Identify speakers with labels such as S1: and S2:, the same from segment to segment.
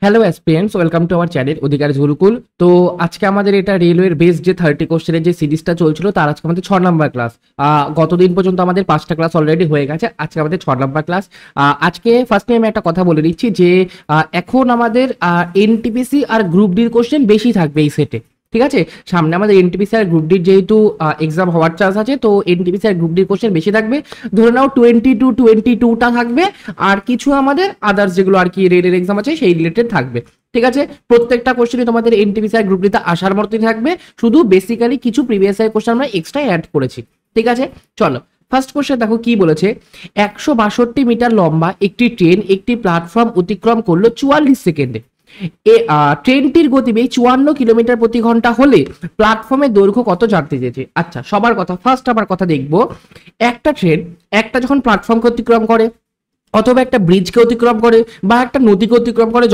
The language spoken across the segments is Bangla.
S1: Hello aspirants, welcome to our channel Adhikari Gurukul. তো আজকে আমাদের এটা রেলওয়ের বেস যে 30 কোশ্চেনের যে সিরিজটা চলছিল তার আজকে আমাদের 6 নম্বর ক্লাস। গতদিন পর্যন্ত আমাদের 5টা ক্লাস অলরেডি হয়ে গেছে, আজকে আমাদের 6 নম্বর ক্লাস। আজকে ফার্স্টে আমি একটা কথা বলে দিচ্ছি যে এখন আমাদের এনটিপিসি আর গ্রুপ ডির কোশ্চেন বেশি থাকবে এই সেটে। ঠিক আছে, সামনে আমাদের এনটিপিসি আর গ্রুপ ডির যেহেতু এক্সাম হওয়ার চান্স আছে, তো এনটিপিসি আর গ্রুপ ডির কোশ্চেন বেশি থাকবে। ধরে নাও 22টা থাকবে, আর কিছু আমাদের আদার্স যেগুলো আর কি রেলের এক্সাম আছে সেই রিলেটেড থাকবে। ঠিক আছে, প্রত্যেকটা কোশ্চেনই তোমাদের এনটিপিসি আর গ্রুপ ডিতে আসার মতোই থাকবে, শুধু বেসিক্যালি কিছু প্রিভিয়াস ইয়ার কোশ্চেন আমরা এক্সট্রা অ্যাড করেছি। ঠিক আছে, চলো ফার্স্ট কোশ্চেন দেখো কি বলেছে। 162 মিটার লম্বা একটি ট্রেন একটি প্ল্যাটফর্ম অতিক্রম করলো 44 সেকেন্ডে। ট্রেনটির গতিবেগ 54 কিলোমিটার প্রতি ঘন্টা হলে প্ল্যাটফর্মের দৈর্ঘ্য কত জানতে চেয়েছে। আচ্ছা, সবার কথা ফার্স্ট আমার কথা দেখবো। একটা ট্রেন একটা যখন প্ল্যাটফর্মকে অতিক্রম করে অথবা একটা ব্রিজকে অতিক্রম করে বা একটা নদীকে অতিক্রম করে,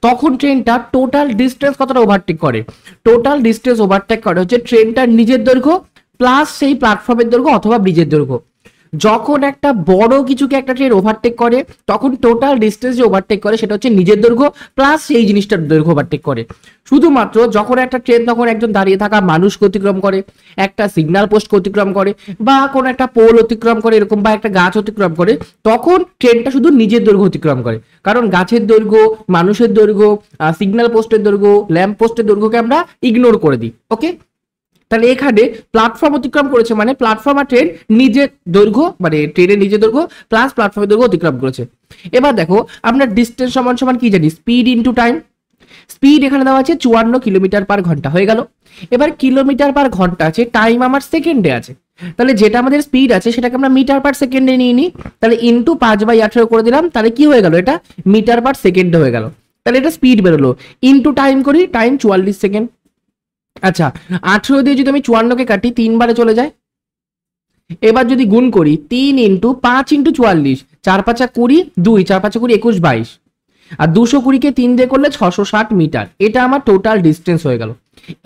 S1: তখন ট্রেনটা টোটাল ডিস্টেন্স কতটা ওভারটেক করে। টোটাল ডিস্টেন্স ওভারটেক করে হচ্ছে ট্রেনটার নিজের দৈর্ঘ্য প্লাস সেই প্ল্যাটফর্মের দৈর্ঘ্য অথবা ব্রিজের দৈর্ঘ্য। যখন একটা বড় কিছুকে একটা ট্রেন ওভারটেক করে তখন টোটাল ডিস্টেন্স যে ওভারটেক করে সেটা হচ্ছে নিজের দৈর্ঘ্য প্লাস সেই জিনিসটার দৈর্ঘ্য ওভারটেক করে। শুধুমাত্র যখন একটা ট্রেন তখন একজন দাঁড়িয়ে থাকা মানুষকে অতিক্রম করে, একটা সিগন্যাল পোস্টকে অতিক্রম করে, বা কোনো একটা পোল অতিক্রম করে এরকম, বা একটা গাছ অতিক্রম করে, তখন ট্রেনটা শুধু নিজের দৈর্ঘ্য অতিক্রম করে। কারণ গাছের দৈর্ঘ্য, মানুষের দৈর্ঘ্য, সিগন্যাল পোস্টের দৈর্ঘ্য, ল্যাম্প পোস্টের দৈর্ঘ্যকে আমরা ইগনোর করে দিই। ওকে, তাহলে এখানে প্ল্যাটফর্ম অতিক্রম করেছে মানে প্ল্যাটফর্ম আর ট্রেন নিজের দৈর্ঘ্য, মানে ট্রেনের নিজের দৈর্ঘ্য প্লাস প্ল্যাটফর্মের দৈর্ঘ্য অতিক্রম করেছে। এবার দেখো আমরা ডিস্টেন্স সমান সমান কি জানি, স্পিড ইনটু টাইম। স্পিড এখানে দেওয়া আছে 54 কিলোমিটার পার ঘন্টা, হয়ে গেল। এবার কিলোমিটার পার ঘন্টা আছে, টাইম আমার সেকেন্ডে আছে, তাহলে যেটা আমাদের স্পিড আছে সেটাকে আমরা মিটার পার সেকেন্ডে নিয়ে নিই। তাহলে ইনটু 5/18 করে দিলাম, তাহলে কি হয়ে গেল, এটা মিটার পার সেকেন্ডে হয়ে গেল। তাহলে এটা স্পিড বেরোলো। ইনটু টাইম করি, টাইম 44 সেকেন্ড। আচ্ছা, 18 দিয়ে যদি আমি 54কে কাটি 3 বারে চলে যায়। এবার যদি গুণ করি 3 ইন্টু 5 ইন্টু 44, 4×5 20, 2 4×5 20, 21 22, আর 220কে 3 দিয়ে করলে 660 মিটার। এটা আমার টোটাল ডিস্টেন্স হয়ে গেল।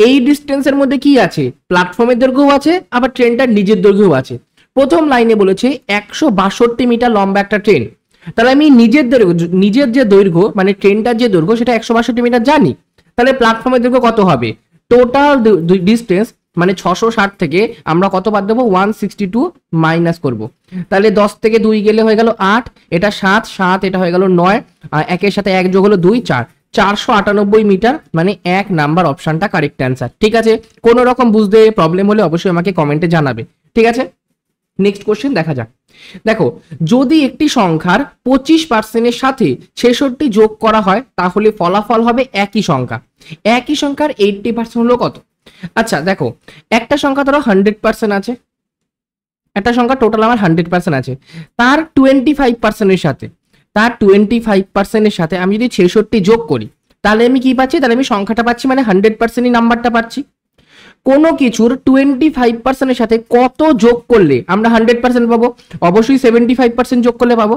S1: এই ডিস্টেন্সের মধ্যে কি আছে, প্ল্যাটফর্মের দৈর্ঘ্য আছে, আবার ট্রেনটার নিজের দৈর্ঘ্য আছে। প্রথম লাইনে বলেছে 162 মিটার লম্বা একটা ট্রেন, তাহলে আমি নিজের দৈর্ঘ্য, নিজের যে দৈর্ঘ্য মানে ট্রেনটার যে দৈর্ঘ্য সেটা 162 মিটার জানি। তাহলে প্ল্যাটফর্মের দৈর্ঘ্য কত হবে, টোটাল ডিস্টেন্স মানে 660 থেকে আমরা কত বাদ দেবো, 162 মাইনাস করবো। তাহলে 10 থেকে 2 গেলে হয়ে গেল 8, এটা 7 7, এটা হয়ে গেল 9, আর একের সাথে 1 যোগ হলো 2 4, 498 মিটার, মানে 1 নাম্বার অপশনটা কারেক্ট অ্যান্সার। ঠিক আছে, কোনো রকম বুঝতে প্রবলেম হলে অবশ্যই আমাকে কমেন্টে জানাবে। ঠিক আছে, নেক্সট কোশ্চেন দেখা যাক। দেখো, যদি একটি সংখ্যার 25% সাথে 66 যোগ করা হয় তাহলে ফলাফল হবে একই সংখ্যা। একই সংখ্যার 80% হলো কত। আচ্ছা দেখো, একটা সংখ্যা ধরো 100% আছে, একটা সংখ্যা টোটাল আমার 100% আছে, তার 25%-এর সাথে, তার 25%-এর সাথে আমি যদি 66 যোগ করি তাহলে আমি কি পাচ্ছি, তাহলে আমি সংখ্যাটা পাচ্ছি, মানে 100%ই নাম্বারটা পাচ্ছি। কোনো কিছুর 25%-এর সাথে কত যোগ করলে আমরা 100% পাবো, অবশ্যই 75% যোগ করলে পাবো।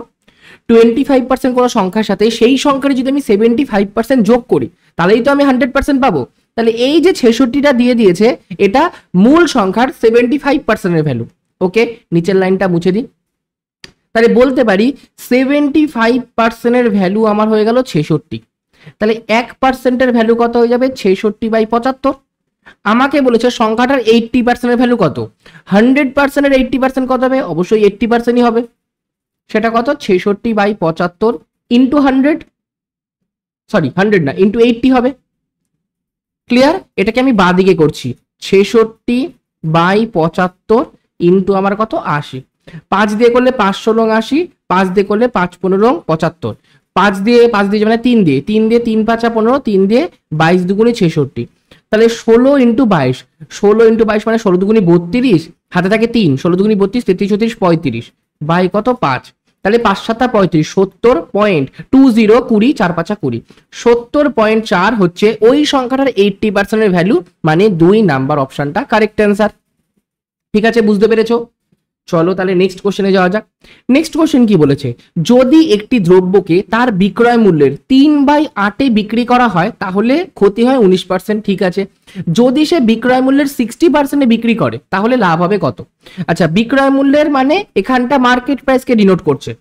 S1: 25% কোনো সংখ্যার সাথে সেই সংখ্যার যদি আমি 75% যোগ করি তাহলেই তো আমি 100% পাবো। তাহলে এই যে 66টা দিয়ে দিয়েছে এটা মূল সংখ্যার 75%-এর ভ্যালু। ওকে, নিচের লাইনটা মুছে দিই। তাহলে বলতে পারি 75%-এর ভ্যালু আমার হয়ে গেল 66। তাহলে 1%-এর ভ্যালু কত হয়ে যাবে, 66/75। আমাকে বলেছে সংখ্যাটার 80%-এর ভ্যালু কত, 100%-এর 80% কত হবে, অবশ্যই 80%ই হবে। সেটা কত, 66/75 ইন্টু 100, সরি 100 না, ইন্টু 80 হবে। ক্লিয়ার, এটাকে আমি বাঁ দিকে করছি, 66/75 ইন্টু আমার কত, 80। 5 দিয়ে করলে 5 16 80, 5 দিয়ে করলে 5 15 75, 5 দিয়ে মানে 3 দিয়ে 3 5 15, 3 দিয়ে 22 দুগুণে 66। তাহলে 16 ইন্টু 22, 16 ইন্টু 22 মানে 16 দুগুণে 32, হাতে থাকে 3, 16 দুগুণে 32, 33 34 35, বাই কত 5, তাহলে 5 7 35, 70.20, 20 4 5 20, 70.4 হচ্ছে ওই সংখ্যাটার 80%-এর ভ্যালু, মানে 2 নাম্বার অপশনটা কারেক্ট অ্যান্সার। ঠিক আছে, বুঝতে পেরেছো। চলো তাহলে নেক্সট কোশ্চেনে যাওয়া যাক। নেক্সট কোশ্চেন কি বলেছে, যদি একটি দ্রব্যকে তার বিক্রয় মূল্যের 3/8 বিক্রি করা হয় তাহলে ক্ষতি হয় 19%। ঠিক আছে, যদি সে বিক্রয় মূল্যের 60% বিক্রি করে তাহলে লাভ হবে কত। আচ্ছা, বিক্রয় মূল্যের মানে এখানটা মার্কেট প্রাইসকে ডিনোট করছে,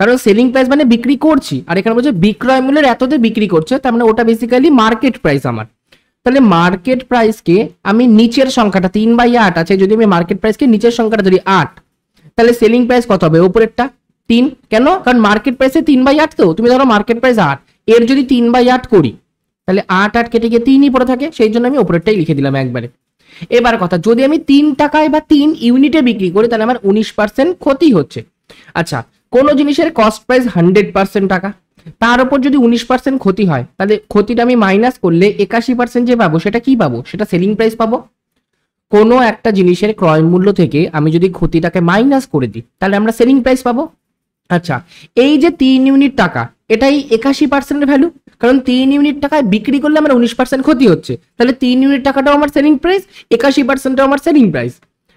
S1: কারণ সেলিং প্রাইস মানে বিক্রি করছি, আর এখানে বলছে বিক্রয় মূল্যের এততে বিক্রি করছে, তার মানে ওটা বেসিক্যালি মার্কেট প্রাইস আমার। তাহলে মার্কেট প্রাইসকে আমি নিচের সংখ্যাটা 3/8 আছে, যদি আমি মার্কেট প্রাইসকে নিচের সংখ্যাটা ধরি 8, তাহলে সেলিং প্রাইস কত হবে? উপরেরটা 3। কেন? কারণ মার্কেট প্রাইসে 3/8, তো তুমি ধরো মার্কেট প্রাইস 8, এর যদি 3/8 করি তাহলে 8 কেটে গিয়ে 3ই পড়ে থাকে, সেই জন্য আমি উপরেরটাই লিখে দিলাম একবারে। এবার কথা, যদি আমি 3 টাকায় বা 3 ইউনিটে বিক্রি করি তাহলে আমার 19% ক্ষতি হচ্ছে। আচ্ছা, কোন জিনিসের কস্ট প্রাইস 100% টাকা, তার উপর যদি 19% ক্ষতি হয়, তাহলে ক্ষতিটা আমি মাইনাস করলে 81% যে পাবো সেটা কি পাবো? সেটা সেলিং প্রাইস পাবো। কোনো একটা জিনিসের ক্রয় মূল্য থেকে আমি যদি ক্ষতিটাকে মাইনাস করে দিই তাহলে আমরা সেলিং প্রাইস পাবো। আচ্ছা, এই যে 3 ইউনিট টাকা, এটাই 81% ভ্যালু, কারণ 3 ইউনিট টাকায় বিক্রি করলে আমার 19% ক্ষতি হচ্ছে, তাহলে 3 ইউনিট টাকাটাও আমার সেলিং প্রাইস, 81%টাও আমার সেলিং প্রাইস।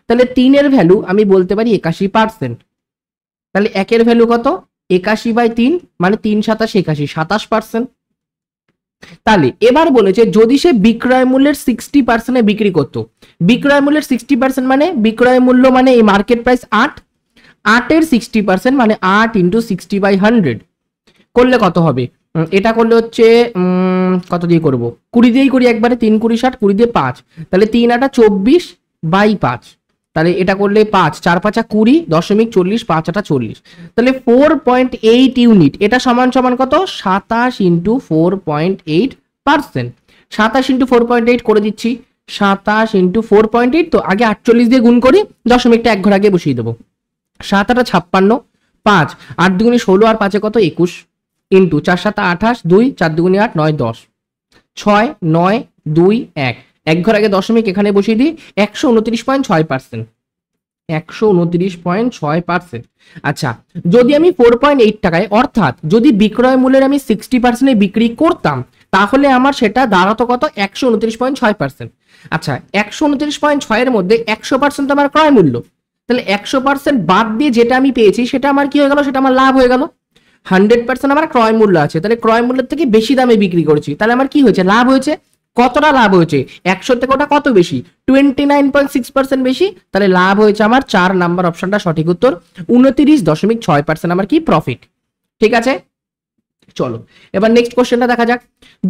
S1: তাহলে 3 এর ভ্যালু আমি বলতে পারি 81%। তাহলে 1 এর ভ্যালু কত? 81/3, মানে 3 × 7 = 81, 27%। তাহলে এবার বলেছে যদি সে বিক্রয় মূল্যের 60% বিক্রি করতো, বিক্রয় মূল্যের 60% মানে বিক্রয় মূল্য মানে এই মার্কেট প্রাইস 8, 8 এর 60% মানে 8 × 60/100 করলে কত হবে? এটা করলে হচ্ছে কত দিয়ে করব? 20 দিয়েই করি একবারে, 3 × 20 = 60, 20 দিয়ে 5, তাহলে 3 × 8 = 24/5। তাহলে এটা করলে 5, 4 × 5 = 20, 0.40, 5 × 8 = 40, তাহলে 4.8 ইউনিট, এটা সমান সমান কত? 27 × 4.8%। 27 × 4.8 করে দিচ্ছি, 27 × 4.8, তো আগে 48 দিয়ে গুণ করি, দশমিকটা এক ঘর আগে বসিয়ে দেবো। 7 × 8 = 56, 5, 8 × 2 = 16, আর 5 × 21, ইন্টু 4 × 7 = 28, 2, 4 × 2 = 8, 9, 10, 6, 9, 2, 1, এক ঘর আগে দশমিক এখানে বসিয়ে দিই, 129.6%, 129.6%। আচ্ছা, যদি আমি 4.8 টাকায়, অর্থাৎ যদি বিক্রয় মূল্যের আমি 60% বিক্রি করতাম, তাহলে আমার সেটা দাঁড়াতো কত? 129.6%। আচ্ছা, 129.6 এর মধ্যে 100% আমার ক্রয় মূল্য, তাহলে 100% বাদ দিয়ে যেটা আমি পেয়েছি সেটা আমার কি হয়ে গেল? সেটা আমার লাভ হয়ে গেল। 100% আমার ক্রয় মূল্য আছে, তাহলে ক্রয় মূল্যের থেকে বেশি দামে বিক্রি করেছি, তাহলে আমার কি হয়েছে? লাভ হয়েছে। কতটা লাভ হয়েছে? 100 থেকে ওটা কত বেশি? 29.6% বেশি, তাহলে লাভ হয়েছে আমার 4 নাম্বার অপশনটা সঠিক উত্তর, 29.6% আমার কি প্রফিট। ঠিক আছে, চলো এবার নেক্সট কোশ্চেনটা দেখা যাক।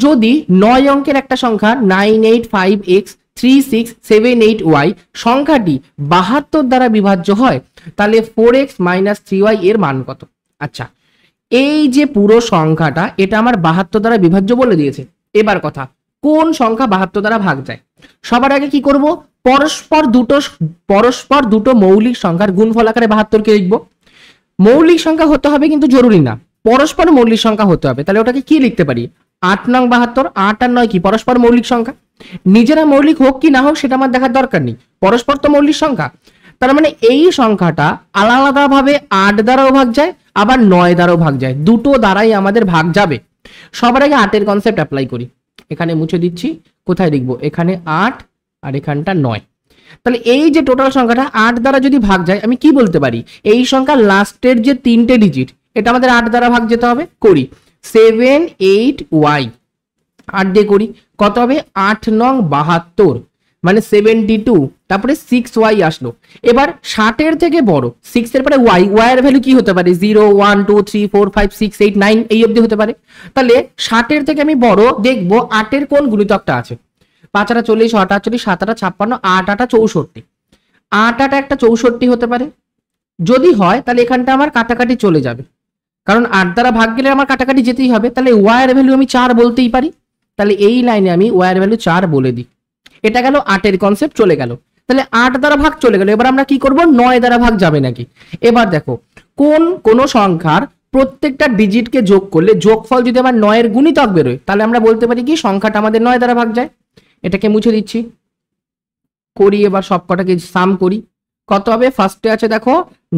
S1: যদি 9 অঙ্কের একটা সংখ্যা 985x3678y সংখ্যাটি 72 দ্বারা বিভাজ্য হয়, তাহলে 4x - 3y এর মান কত? আচ্ছা, এই যে পুরো সংখ্যাটা এটা আমার 72 দ্বারা বিভাজ্য বলে দিয়েছে। এবার কথা, কোন সংখ্যা 72 দ্বারা ভাগ যায়? সবার আগে কি করব? পরস্পর দুটো মৌলিক সংখ্যার গুণফল আকারে 72 কে লিখব। মৌলিক সংখ্যা হতে হবে কিন্তু জরুরি না, পরস্পর মৌলিক সংখ্যা হতে হবে। তাহলে ওটাকে কি লিখতে পারি? 8 নং 72, 8 আর 9 কি পরস্পর মৌলিক সংখ্যা? নিজেরা মৌলিক হোক কি না হোক সেটা আমার দেখার দরকার নেই, পরস্পর তো মৌলিক সংখ্যা। তার মানে এই সংখ্যাটা আলাদা ভাবে 8 দ্বারাও ভাগ যায়, আবার 9 দ্বারাও ভাগ যায়, দুটো দ্বারাই আমাদের ভাগ যাবে। সবার আগে 8 এর কনসেপ্ট অ্যাপ্লাই করি, এখানে মুছে দিচ্ছি। কোথায় লিখবো? এখানে 8 আর এখানটা 9। তাহলে এই যে টোটাল সংখ্যাটা 8 দ্বারা যদি ভাগ যায়, আমি কি বলতে পারি? এই সংখ্যার লাস্টের যে 3টে ডিজিট এটা আমাদের 8 দ্বারা ভাগ যেতে হবে। করি 7, 8y, 8 দিয়ে করি কত হবে? 8 নং 72, মানে 72, তারপরে 6y আসলো। এবার 60 এর থেকে বড় 6 এর পরে y, y এর ভ্যালু কি হতে পারে? 0, 1, 2, 3, 4, 5, 6, 8, 9 এই অবধি হতে পারে। তাহলে 60 এর থেকে আমি বড় দেখবো 8 এর কোন গুণিতকটা আছে। 5 × 8 = 40, 8 × 8 = 40, 7 × 8 = 56, 8 × 8 = 64, 8 × 8 একটা 64 হতে পারে। যদি হয় তাহলে এখানটা আমার কাটাকাটি চলে যাবে, কারণ 8 দ্বারা ভাগ গেলে আমার কাটাকাটি যেতেই হবে। তাহলে y এর ভ্যালু আমি 4 বলতেই পারি, তাহলে এই লাইনে আমি y এর ভ্যালু 4 বলে দিই। এটা গেল 8 এর কনসেপ্ট চলে গেল। তাহলে 8 দ্বারা ভাগ চলে গেল, এবার আমরা কি করব? 9 দ্বারা ভাগ যাবে নাকি। এবার দেখো, কোন সংখ্যার প্রত্যেকটা ডিজিটকে যোগ করলে যোগফল যদি আমার 9 এর গুণিতক বেরোয়, তাহলে আমরা বলতে পারি কি সংখ্যাটা আমাদের 9 দ্বারা ভাগ যায়। এটাকে মুছে দিচ্ছি, করি এবার সবকটাকে সাম করি। কত হবে? ফার্স্টে আছে দেখো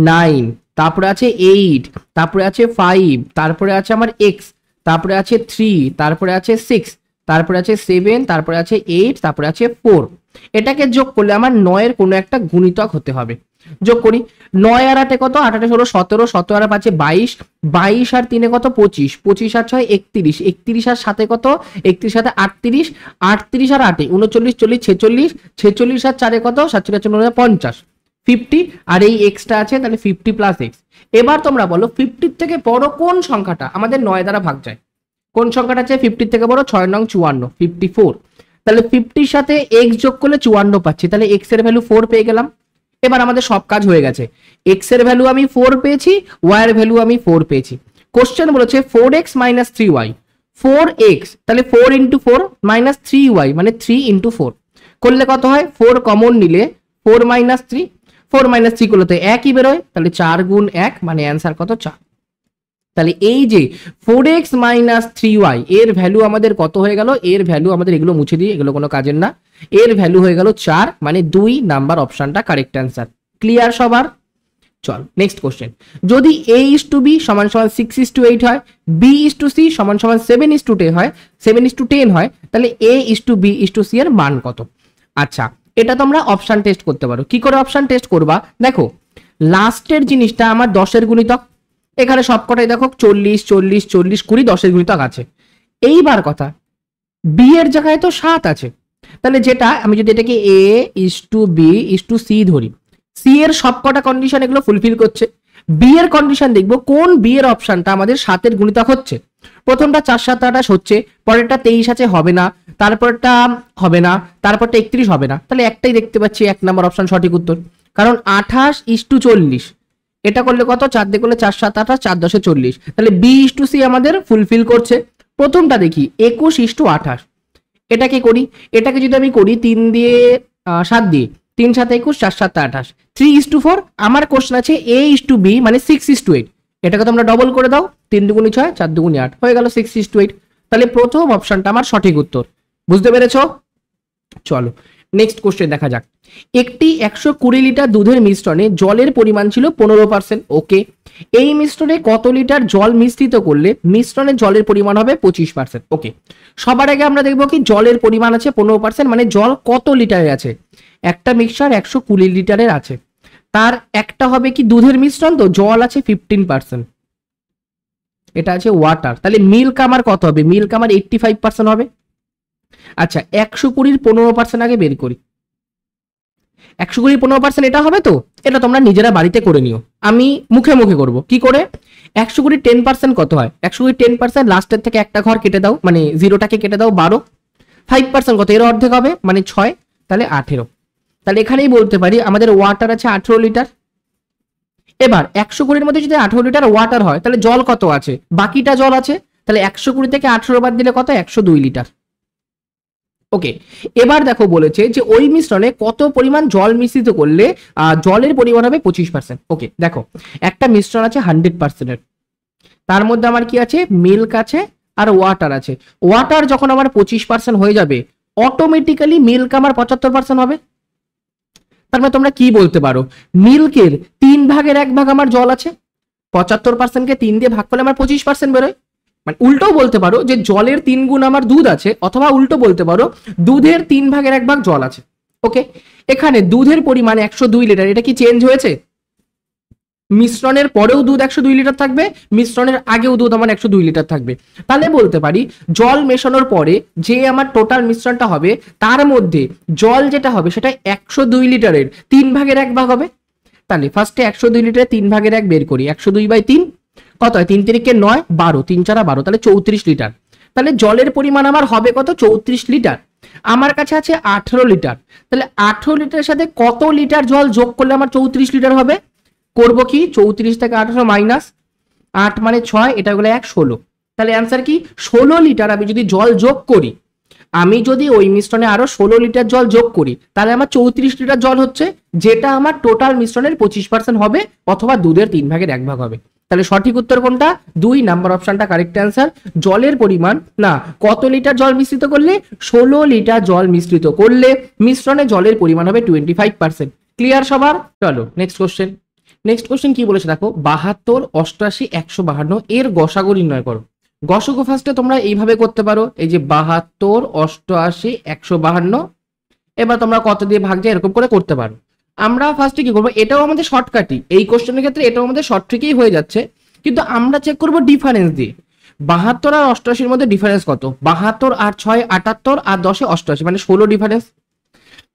S1: 9, তারপরে আছে 8, তারপরে আছে 5, তারপরে আছে আমার x, তারপরে আছে 3, তারপরে আছে 6, তারপরে আছে 7, তারপরে আছে 8, তারপরে আছে 4। এটাকে যোগ করলে আমার 9 এর কোনো একটা গুণিতক হতে হবে। যোগ করি 9 আর 8 কত? 8 8 16, 17, 17 আর 5 22, 22 আর 3 কত? 25, 25 আর 6 31, 31 আর 7 কত? 31 সাথে 38, 38 আর 8 39, 40, 46, 46 আর 4 কত? 47, 50, 50 আর এই এক্সটা আছে, তাহলে 50 প্লাস এক্স। এবার তোমরা বলো 50 থেকে বড় কোন সংখ্যাটা আমাদের 9 দ্বারা ভাগ যায়? কোন সংখ্যাটা আছে 50 থেকে বড়? 6 নং 54, 54। তাহলে 50 সাথে এক্স যোগ করলে 54 পাচ্ছি, তাহলে এক্স এর ভ্যালু 4 পেয়ে গেলাম। এবার আমাদের সব কাজ হয়ে গেছে, এক্স এর ভ্যালু আমি 4 পেয়েছি, ওয়াই এর ভ্যালু আমি 4 পেয়েছি। কোশ্চেন বলেছে 4x মাইনাস 3y, 4x তাহলে 4 ইন্টু 4 মাইনাস 3y মানে 3 ইন্টু 4 করলে কত হয়? 4 কমন নিলে 4 মাইনাস 3, 4 মাইনাস 3 করলে তো একই বেরোয়, তাহলে 4 গুণ 1 মানে অ্যান্সার কত? 4। তাহলে এই যে 4x মাইনাস 3y এর ভ্যালু আমাদের কত হয়ে গেল? এর ভ্যালু আমাদের, এগুলো মুছে দিই, এগুলো কোনো কাজের না, এর ভ্যালু হয়ে গেল 4, মানে 2 নাম্বার অপশনটা কারেক্ট অ্যান্সার। ক্লিয়ার সবার? চল নেক্সট কোশ্চেন। যদি a is to b সমান সমান 6 is to 8 হয়, b is to c সমান সমান 7 is to 10 হয়, 7 is to 10 হয়, তাহলে a is to b is to c এর মান কত? আচ্ছা, এটা তোমরা অপশন টেস্ট করতে পারো। কি করে অপশন টেস্ট করবা? দেখো লাস্টের জিনিসটা আমার 10 এর গুণিতক, এখানে সবকটাই দেখো 40 40 40 20 10 এর গুণিতক আছে। এইবার কথা, b এর জায়গায় তো 7 আছে, তাহলে যেটা আমি যদি এটাকে a is to b is to c ধরি, c এর সবকটা কন্ডিশন এগুলো ফুলফিল করছে, b এর কন্ডিশন দেখবো কোন b এর অপশনটা আমাদের 7 এর গুণিতক হচ্ছে। প্রথমটা 4 7 28 হচ্ছে, পরেরটা 23 আছে, হবে না, তারপরটা হবে না, তারপরটা 31 হবে না, তাহলে একটাই দেখতে পাচ্ছি 1 নম্বর অপশন সঠিক উত্তর, কারণ 28 is to 40, এটা করলে কত? 4 দিয়ে করলে 4 7 28, 4 10 40, তাহলে b is to c আমাদের ফুলফিল করছে। প্রথমটা দেখি 21 is to 28, এটাকে করি, এটাকে যদি আমি করি 3 দিয়ে 7 দিয়ে, 3 7 21, 4 7 28, 3 is to 4। আমার কোশ্চেন আছে a is to b মানে 6 is to 8, এটাকে তোমরা ডবল করে দাও, 3 দুগুণে 6, 4 দুগুণে 8, হয়ে গেল 6 is to 8। তাহলে প্রথম অপশনটা আমার সঠিক উত্তর। বুঝতে পেরেছো? চলো নেক্সট কোশ্চেন দেখা যাক। একটি 120 লিটার দুধের মিশ্রণে জলের পরিমাণ ছিল 15%। ওকে, এই মিশ্রণে কত লিটার জল মিশ্রিত করলে মিশ্রণে জলের পরিমাণ হবে 25%? ওকে, সবার আগে আমরা দেখবো কি জলের পরিমাণ আছে 15%, মানে জল কত লিটারের আছে? একটা মিক্সচার 120 লিটারের আছে, তার একটা হবে কি দুধের মিশ্রণ, তো জল আছে 15%, এটা আছে ওয়াটার, তাহলে মিল্ক আমার কত হবে? মিল্ক আমার 85% হবে। আচ্ছা 120 15% আগে বের করি, 120 15% এটা হবে তো? এটা তোমরা নিজেরা বাড়িতে করে নিও, আমি মুখে মুখে করবো। কি করে? 120 10% কত হয়? 120 10% লাস্টের থেকে একটা ঘর কেটে দাও, মানে জিরোটাকে কেটে দাও 12, 5% কত? এর অর্ধেক হবে মানে 6, তাহলে 18। তাহলে এখানেই বলতে পারি আমাদের ওয়াটার আছে 18 লিটার। এবার 120 মধ্যে যদি 18 লিটার ওয়াটার হয়, তাহলে জল কত আছে? বাকিটা জল আছে, তাহলে 120 থেকে 18 বাদ দিলে কত? 102 লিটার। ওকে, এবার দেখো বলেছে যে ওই মিশ্রণে কত পরিমাণ জল মিশ্রিত করলে জলের পরিমাণ হবে 25%। ওকে দেখো, একটা মিশ্রণ আছে 100% এর, তার মধ্যে আমার কি আছে? মিল্ক আছে আর ওয়াটার আছে। ওয়াটার যখন আমার 25% হয়ে যাবে, অটোমেটিক্যালি মিল্ক আমার 75% হবে। তার মানে তোমরা কি বলতে পারো? মিল্কের 3 ভাগের 1 ভাগ আমার জল আছে, 75%কে 3 দিয়ে ভাগ করলে আমার 25% বেরোয়। মানে উল্টো বলতে পারো যে জলের 3 গুণ আমার দুধ আছে, অথবা উল্টো বলতে পারো দুধের 3 ভাগের 1 ভাগ জল আছে। ওকে, এখানে দুধের পরিমাণ 102 লিটার, এটা কি চেঞ্জ হয়েছে? মিশ্রণের পরেও দুধ 102 লিটার থাকবে, মিশ্রণের আগেও দুধ আমার 102 লিটার থাকবে। তাহলে বলতে পারি জল মেশানোর পরে যে আমার টোটাল মিশ্রণটা হবে, তার মধ্যে জল যেটা হবে সেটা 102 লিটারের 3 ভাগের 1 ভাগ হবে। তাহলে ফার্স্টে 102 লিটারের 3 ভাগের 1 বের করি, 102/3 কত হয়? 3 তিরিকে 9, 12, 3 4 12, তাহলে 34 লিটার। তাহলে জলের পরিমাণ আমার হবে কত? 34 লিটার। আমার কাছে আছে 18 লিটার, তাহলে 18 লিটারের সাথে কত লিটার জল যোগ করলে আমার 34 লিটার হবে? করবো কি, 34 থেকে 18 মাইনাস 8 মানে 6, এটা গুলো 1 16, তাহলে অ্যান্সার কি? 16 লিটার আমি যদি জল যোগ করি, আমি যদি ওই মিশ্রণে আরো 16 লিটার জল যোগ করি, তাহলে আমার 34 লিটার জল হচ্ছে, যেটা আমার টোটাল মিশ্রণের 25% হবে, অথবা দুধের 3 ভাগের 1 ভাগ হবে। তাহলে সঠিক উত্তর কোনটা? 2 নাম্বার অপশনটা কারেক্ট অ্যান্সার। জলের পরিমাণ না, কত লিটার জল মিশ্রিত করলে? 16 লিটার জল মিশ্রিত করলে মিশ্রণে জলের পরিমাণ হবে 25%। ক্লিয়ার সবার? চলো নেক্সট কোশ্চেন। নেক্সট কোশ্চেন কি বলেছে দেখো, 72 88 152 এর গসাগু নির্ণয় করো। গসাগু ফার্স্টে তোমরা এইভাবে করতে পারো, এই যে 72 88 152, এবার তোমরা কত দিয়ে ভাগ যায় এরকম করে করতে পারো। আমরা ফার্স্টে কি করবো, এটাও আমাদের শর্টকাটই, এই কোশ্চেনের ক্ষেত্রে এটাও আমাদের শর্ট ট্রিকেই হয়ে যাচ্ছে, কিন্তু আমরা চেক করবো ডিফারেন্স দিয়ে। 72 আর 88 মধ্যে ডিফারেন্স কত? 72 আর 6 78 আর 10 88, মানে 16 ডিফারেন্স।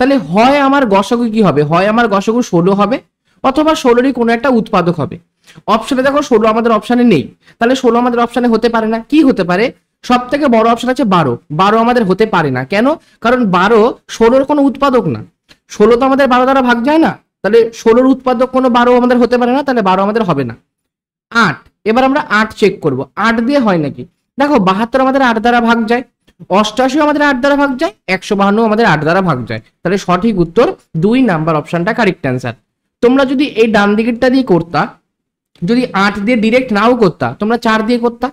S1: তাহলে হয় আমার গসাগু কি হবে, হয় আমার গসাগু 16 হবে অথবা 16রই কোনো একটা উৎপাদক হবে। অপশনে দেখো 16 আমাদের অপশনে নেই, তাহলে 16 আমাদের অপশনে হতে পারে না। কি হতে পারে, সব থেকে বড় অপশন আছে 12, 12 আমাদের হতে পারে না। কেন, কারণ 12 16 কোনো উৎপাদক না, 16 তো আমাদের 12 দ্বারা ভাগ যায় না, তাহলে 16 উৎপাদক কোনো 12 আমাদের হতে পারে না, তাহলে 12 আমাদের হবে না। 8, এবার আমরা 8 চেক করব, 8 দিয়ে হয় নাকি। দেখো 72 আমাদের 8 দ্বারা ভাগ যায়, 88 আমাদের 8 দ্বারা ভাগ যায়, 152 আমাদের 8 দ্বারা ভাগ যায়, তাহলে সঠিক উত্তর 2 নাম্বার অপশনটা কারেক্ট অ্যান্সার। তোমরা যদি এই ডান দিকেরটা দিয়ে করতা, যদি 8 দিয়ে ডিরেক্ট নাও করতা, তোমরা 4 দিয়ে করতা।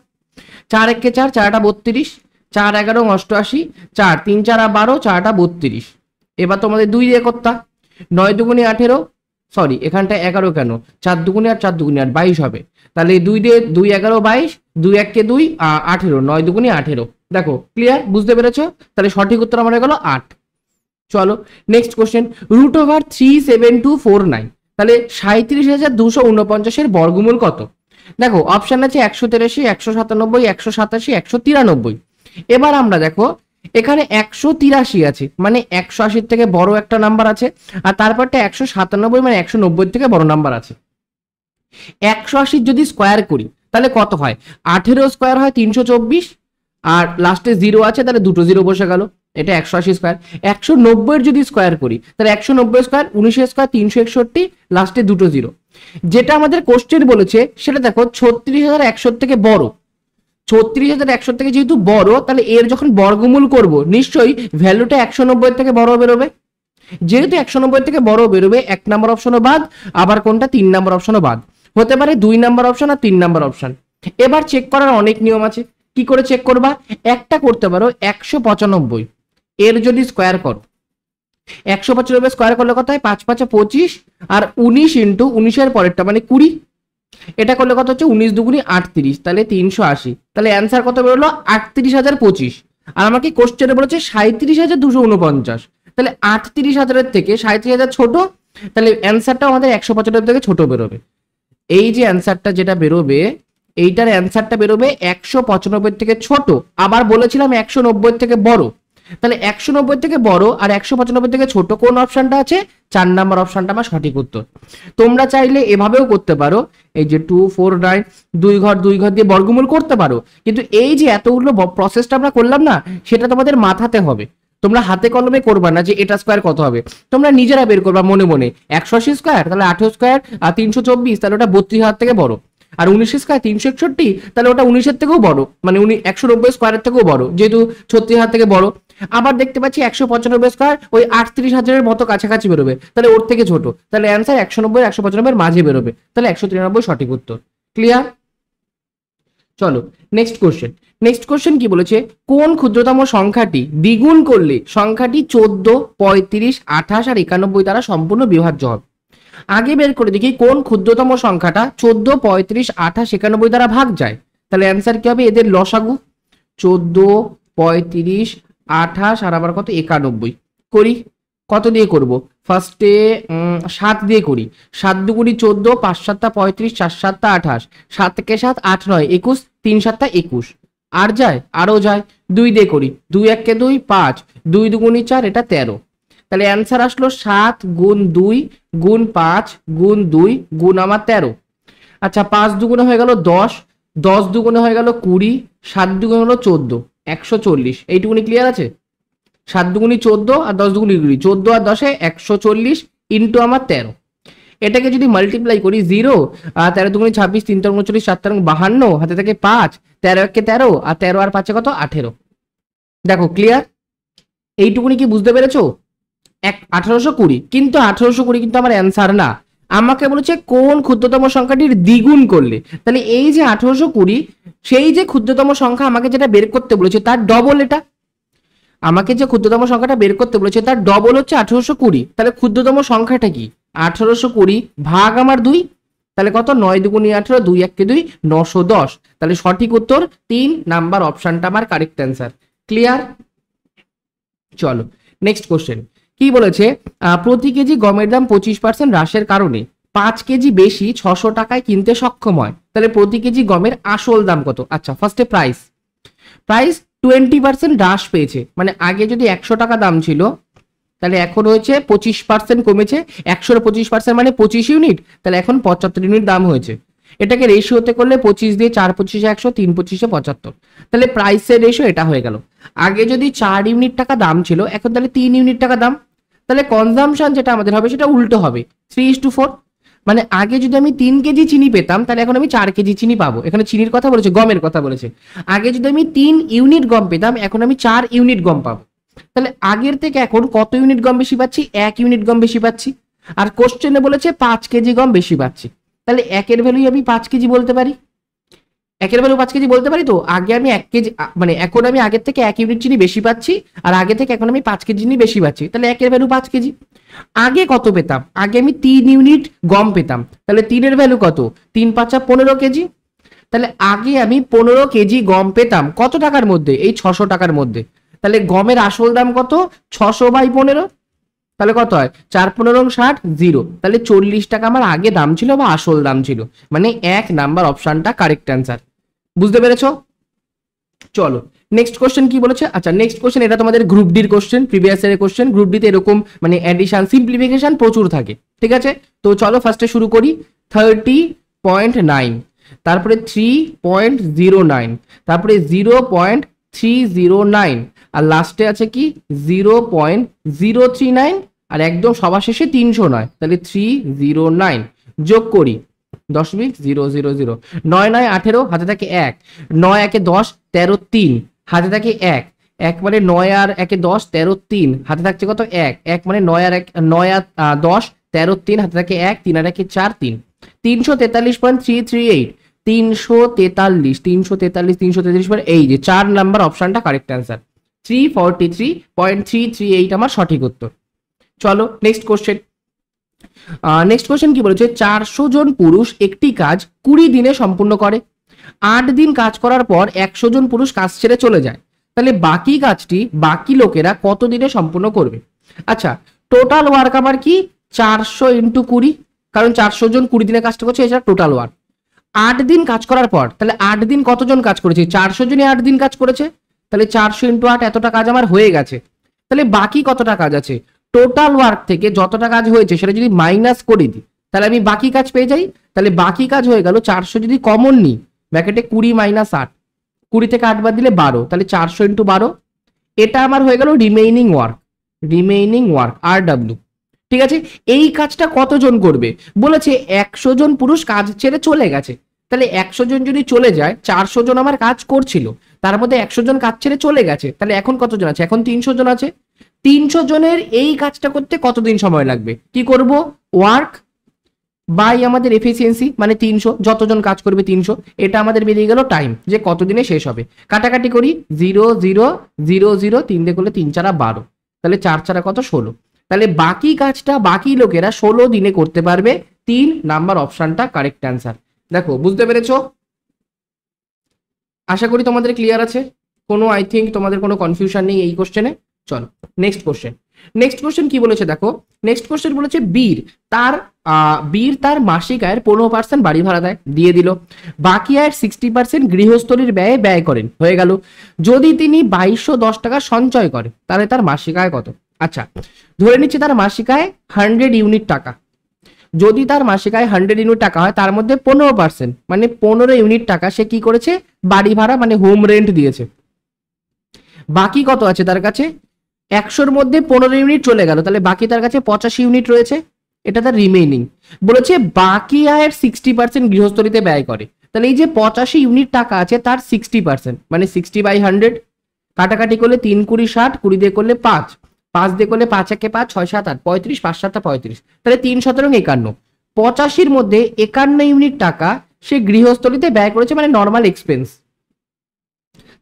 S1: 4 একে 4, 4টা 32, 4 11 88, 4 3 4 12, 4টা 32। এবার তোমাদের 2 দিয়ে করতা, 9 দুগুণে 18, সরি এখানটা 11 কেন, 4 দুগুণে 8, 4 দুগুণে 8, 22 হবে। তাহলে 2 দিয়ে 2 11 22, 2 1 2 18, 9 দুগুণে 18। দেখো ক্লিয়ার, বুঝতে পেরেছো? তাহলে সঠিক উত্তর আমার হয়ে গেল 8। চলো নেক্সট কোশ্চেন, √37249, তাহলে 37,249 এর বর্গমূল কত? দেখো অপশন আছে 183, 197, 187, 193। এবার আমরা দেখো এখানে 183 আছে, মানে 180 থেকে বড় একটা নাম্বার আছে, আর তারপরটা 197 মানে 190 থেকে বড় নাম্বার আছে। 180 যদি স্কোয়ার করি তাহলে কত হয়, 18 স্কোয়ার হয় 324, আর লাস্টে 0 আছে, তাহলে দুটো 0 বসে গেল, এটা 180 স্কোয়ার। 190 যদি স্কোয়ার করি তাহলে 190 স্কোয়ার 19 স্কোয়ার 361, লাস্টে দুটো 0। যেটা আমাদের কোশ্চেন বলেছে সেটা দেখো 36,100 থেকে বড়, 36,100 থেকে যেহেতু বড়, তাহলে এর যখন বর্গমূল করব নিশ্চয়ই ভ্যালুটা 190 থেকে বড় বেরোবে। যেহেতু 190 থেকে বড় বেরোবে, 1 নাম্বার অপশনও বাদ, আবার কোনটা 3 নাম্বার অপশনও বাদ, হতে পারে 2 নাম্বার অপশন আর 3 নাম্বার অপশন। এবার চেক করার অনেক নিয়ম আছে, কি করে চেক করবা, একটা করতে পারো 195 এর যদি স্কোয়ার করো, 195 স্কোয়ার করলে কত হয়, 5 5 25, আর 19 ইন্টু 19 এর পরেরটা মানে 20, এটা করলে কত হচ্ছে 19 দুগুণি 38, তাহলে 380। তাহলে অ্যান্সার কত বেরোলো, 38,025। আর আমাকে কোশ্চেনে বলেছে 37,249, তাহলে 38,000 থেকে 37,000 ছোট, তাহলে অ্যান্সারটা আমাদের 195 থেকে ছোট বেরোবে। এই যে অ্যান্সারটা যেটা বেরোবে, এইটার অ্যান্সারটা বেরোবে 195 থেকে ছোট, আবার বলেছিলাম 190 থেকে বড়, তাহলে 190 থেকে বড় আর 195 থেকে ছোট কোন অপশনটা আছে, 4 নাম্বার অপশনটা আমার সঠিক উত্তর। তোমরা চাইলে এভাবেও করতে পারো, এই যে 2 4 9, 2 ঘর 2 ঘর দিয়ে বর্গমূল করতে পারো, কিন্তু এই যে এতগুলো প্রসেসটা আমরা করলাম না, সেটা তোমাদের মাথাতে হবে, তোমরা হাতে কলমে করবা না যে এটা স্কোয়ার কত হবে, তোমরা নিজেরা বের করবা মনে মনে। 180 স্কোয়ার তাহলে 18 স্কোয়ার আর 324, তাহলে ওটা 32,000 থেকে বড়, আর 19 স্কোয়ার 361, তাহলে ওটা 19-এর থেকেও বড়, মানে 190 স্কোয়ারের থেকেও বড়, যেহেতু 36,000 থেকে বড়। আবার দেখতে পাচ্ছি 195 স্কোয়ার ওই 38,000-এর মতো কাছাকাছি বেরোবে, তাহলে ওর থেকে ছোট, তাহলে অ্যান্সার 190 195 এর মাঝে বেরোবে, তাহলে 193 সঠিক উত্তর। ক্লিয়ার? চলো নেক্সট কোশ্চেন। নেক্সট কোশ্চেন কি বলেছে, কোন ক্ষুদ্রতম সংখ্যাটি দ্বিগুণ করলে সংখ্যাটি 14, 35, 28 আর 91 দ্বারা সম্পূর্ণ বিভাজ্য হবে? আগে বের করে দেখি কোন ক্ষুদ্রতম সংখ্যাটা 14, 35, 28, 91 দ্বারা ভাগ যায়, তাহলে অ্যান্সার কি হবে, এদের লসাগু 14, 35, 28 আর আবার কত 91 করি। কত দিয়ে করব, ফার্স্টে 7 দিয়ে করি, 7 দুগুণি 14, 5 7 35, 4 7 28, 7 থেকে 7 8 9 21, 3 7 21, আর যায় আরো যায়। 2 দিয়ে করি, 2 1 2 5, 2 দুগুণি 4, এটা 13, তাহলে অ্যান্সার আসলো 7 গুণ 2 গুণ 5 গুণ 2 গুণ আমার 13। আচ্ছা 5 দুগুণে হয়ে গেল 10, 10 দুগুণে হয়ে গেল 20, 7 দুগুণে হলো 14, 140। এইটুকুনি ক্লিয়ার আছে? 7 দুগুণি 14 আর 10 দুগুণি 20, 14 আর 10-এ 140 ইন্টু আমার 13। এটাকে যদি মাল্টিপ্লাই করি 0 আর 13 দুগুণি 26, 3 3 39, 7 3 52, হাতে থেকে 5, 13 1 13, আর 13 আর 5 কত 18। দেখো ক্লিয়ার? এইটুকুনি কি বুঝতে পেরেছো? 1820, কিন্তু 1820 কিন্তু আমার অ্যান্সার না, আমাকে বলেছে কোন ক্ষুদ্রতম সংখ্যাটির দ্বিগুণ করলে, তাহলে এই যে 1820 সেই যে ক্ষুদ্রতম সংখ্যা আমাকে যেটা বের করতে বলেছে তার ডবল, এটা আমাকে যে ক্ষুদ্রতম সংখ্যাটা বের করতে বলেছে তার ডবল হচ্ছে 1820, তাহলে ক্ষুদ্রতম সংখ্যাটা কি 1820 ভাগ আমার 2, তাহলে কত 9 দুগুণি 18, 2 1 2, 910, তাহলে সঠিক উত্তর 3 নাম্বার অপশনটা আমার কারেক্ট অ্যান্সার। ক্লিয়ার? চলো নেক্সট কোশ্চেন কি বলেছে, প্রতি কেজি গমের দাম 25% হ্রাসের কারণে 5 কেজি বেশি 600 টাকায় কিনতে সক্ষম হয়, তাহলে প্রতি কেজি গমের আসল দাম কত? আচ্ছা ফার্স্টে প্রাইস 20% হ্রাস পেয়েছে, মানে আগে যদি 100 টাকা দাম ছিল তাহলে এখন হয়েছে 25% কমেছে, 100-25% মানে 25 ইউনিট, তাহলে এখন 75 ইউনিট দাম হয়েছে। এটাকে রেশিওতে করলে 25 দিয়ে 4 25 100, 3 25 75, তাহলে প্রাইসের রেশিও এটা হয়ে গেল। আগে যদি 4 ইউনিট টাকা দাম ছিল, এখন তাহলে 3 ইউনিট টাকা দাম, তাহলে কনজাম্পশন যেটা আমাদের হবে সেটা উল্টো হবে, 3:4। মানে আগে যদি আমি 3 কেজি চিনি পেতাম, তাহলে এখন আমি 4 কেজি চিনি পাবো। এখানে চিনির কথা বলেছে, গমের কথা বলেছে। আগে যদি আমি 3 ইউনিট গম পেতাম, এখন আমি 4 ইউনিট গম পাবো। তাহলে আগের থেকে এখন কত ইউনিট গম বেশি পাচ্ছি? 1 ইউনিট গম বেশি পাচ্ছি। আর কোশ্চেনে বলেছে 5 কেজি গম বেশি পাচ্ছি, তাহলে একের ভ্যালুই আমি 5 কেজি বলতে পারি। একের ভ্যালু 5 কেজি বলতে পারি। তো আগে আমি 1 কেজি, মানে এখন আমি আগের থেকে 1 ইউনিট চিনি বেশি পাচ্ছি, আর আগে থেকে এখন আমি 5 কেজি চিনি বেশি পাচ্ছি, তাহলে একের ভ্যালু 5 কেজি। আগে কত পেতাম? আগে আমি 3 ইউনিট গম পেতাম, তাহলে 3 এর ভ্যালু কত? 3 5 15 কেজি। তাহলে আগে আমি 15 কেজি গম পেতাম কত টাকার মধ্যে? এই 600 টাকার মধ্যে। তাহলে গমের আসল দাম কত? 600/15। তাহলে কত হয়? 4 15 60, 0। তাহলে 40 টাকা আমার আগে দাম ছিল বা আসল দাম ছিল, মানে 1 নাম্বার অপশনটা কারেক্ট অ্যান্সার। বুঝতে পেরেছো? চলো নেক্সট কোশ্চেন কি বলেছে। আচ্ছা নেক্সট কোশ্চেন, এটা তোমাদের গ্রুপ ডির কোশ্চেন, প্রিভিয়াস ইয়ারের কোশ্চেন। গ্রুপ ডিতে এরকম মানে অ্যাডিশন সিম্পলিফিকেশন প্রচুর থাকে, ঠিক আছে? তো চলো ফার্স্টে শুরু করি। 30.9, তারপরে 3.09, তারপরে 0.309, আর লাস্টে আছে কি 0.039, আর একদম সবার শেষে 309, তাহলে 309 যোগ করি 10.000। 9 9 18, হাতে থাকে 1, 9 1 10, 13 3, হাতে থাকে 1, 1 মানে 9 আর 1 10, 13 3, হাতে থাকছে কত? 1, 1 মানে 9 আর 1 9 আর 10, 13 3, হাতে থাকে 1, 3 আর 1 4, 3। 343.338, 343 এই যে 4 নাম্বার অপশনটা কারেক্ট অ্যান্সার। 343.338 আমার সঠিক উত্তর। চলো নেক্সট কোশ্চেন। নেক্সট কোশ্চেন কি বলেছে? 400 জন পুরুষ একটি কাজ 20 দিনে সম্পূর্ণ করে। 8 দিন কাজ করার পর 100 জন পুরুষ কাজ ছেড়ে চলে যায়, তাহলে বাকি কাজটি বাকি লোকেরা কত দিনে সম্পূর্ণ করবে? আচ্ছা, টোটাল ওয়ার্ক আমার কি 400 × 20, কারণ 400 জন 20 দিনে কাজটা করছে, এটা টোটাল ওয়ার্ক। 8 দিন কাজ করার পর, তাহলে 8 দিন কতজন কাজ করেছে? 400 জনই 8 দিন কাজ করেছে, তাহলে 400 × 8, এতটা কাজ আমার হয়ে গেছে। তাহলে বাকি কতটা কাজ আছে? টোটাল ওয়ার্ক থেকে যতটা কাজ হয়েছে সেটা যদি মাইনাস করে দিই, তাহলে আমি বাকি কাজ পেয়ে যাই। তাহলে বাকি কাজ হয়ে গেল 400, যদি কমন নিই ব্র্যাকেটে 20 - 8, 20 থেকে 8 বাদ দিলে 12, তাহলে 400 × 12, এটা আমার হয়ে গেল remaining work. Remaining work RW, ঠিক আছে? এই কাজটা কতজন করবে বলেছে? 100 জন পুরুষ কাজ ছেড়ে চলে গেছে, তাহলে 100 জন যদি চলে যায়, 400 জন আমার কাজ করছিল, তার মধ্যে 100 জন কাজ ছেড়ে চলে গেছে, তাহলে এখন কতজন আছে? এখন 300 জন আছে। 300 জনের এই কাজটা করতে কতদিন সময় লাগবে? কি করব? ওয়ার্ক বাই আমাদের এফিসিয়েন্সি, মানে 300, যতজন কাজ করবে 300, এটা আমাদের বেরিয়ে গেল টাইম, যে কতদিনে শেষ হবে। কাটাকাটি করি, 0 0 0 0, 3 দিয়ে করলে 3 4 12, তাহলে 4 4 কত? 16। তাহলে বাকি কাজটা বাকি লোকেরা 16 দিনে করতে পারবে। 3 নাম্বার অপশনটা কারেক্ট অ্যান্সার। দেখো বুঝতে পেরেছো? আশা করি তোমাদের ক্লিয়ার আছে, কোনো আই থিঙ্ক তোমাদের কোনো কনফিউশন নেই এই কোশ্চেনে। চলো নেক্সট কোশ্চেন। নেক্সট কোশ্চেন কি বলেছে দেখো। নেক্সট কোশ্চেন বলেছে বীর তার মাসিক আয়ের 15% বাড়ি ভাড়া দিয়ে দিল, বাকি আয়ের 60% গৃহস্থলীর ব্যয়ে ব্যয় করেন, হয়ে গেল। যদি তিনি 2210 টাকা সঞ্চয় করে, তাহলে তার মাসিক আয় কত? আচ্ছা, ধরে নিচ্ছে তার মাসিক আয় 100 ইউনিট টাকা। যদি তার মাসিক আয় 100 ইউনিট টাকা হয়, তার মধ্যে 15% মানে 15 ইউনিট টাকা সে কি করেছে? বাড়ি ভাড়া মানে হোম রেন্ট দিয়েছে। বাকি কত আছে তার কাছে? 100-র মধ্যে 15 ইউনিট চলে গেল, তাহলে বাকি তার কাছে 85 ইউনিট রয়েছে, এটা তার রিমেইনিং। বলেছে বাকি আয়ের 60% গৃহস্থলীতে ব্যয় করে, তাহলে এই যে 85 ইউনিট টাকা আছে তার 60% মানে 60/100। কাটাকাটি করলে 3 20 60, 20 দিয়ে করলে 5, 5 দিয়ে করলে 5 1 5, 6 7 8 35, 5 7 35, তাহলে 3 17 51। 85-র মধ্যে 51 ইউনিট টাকা সে গৃহস্থলীতে ব্যয় করেছে, মানে নর্মাল এক্সপেন্স।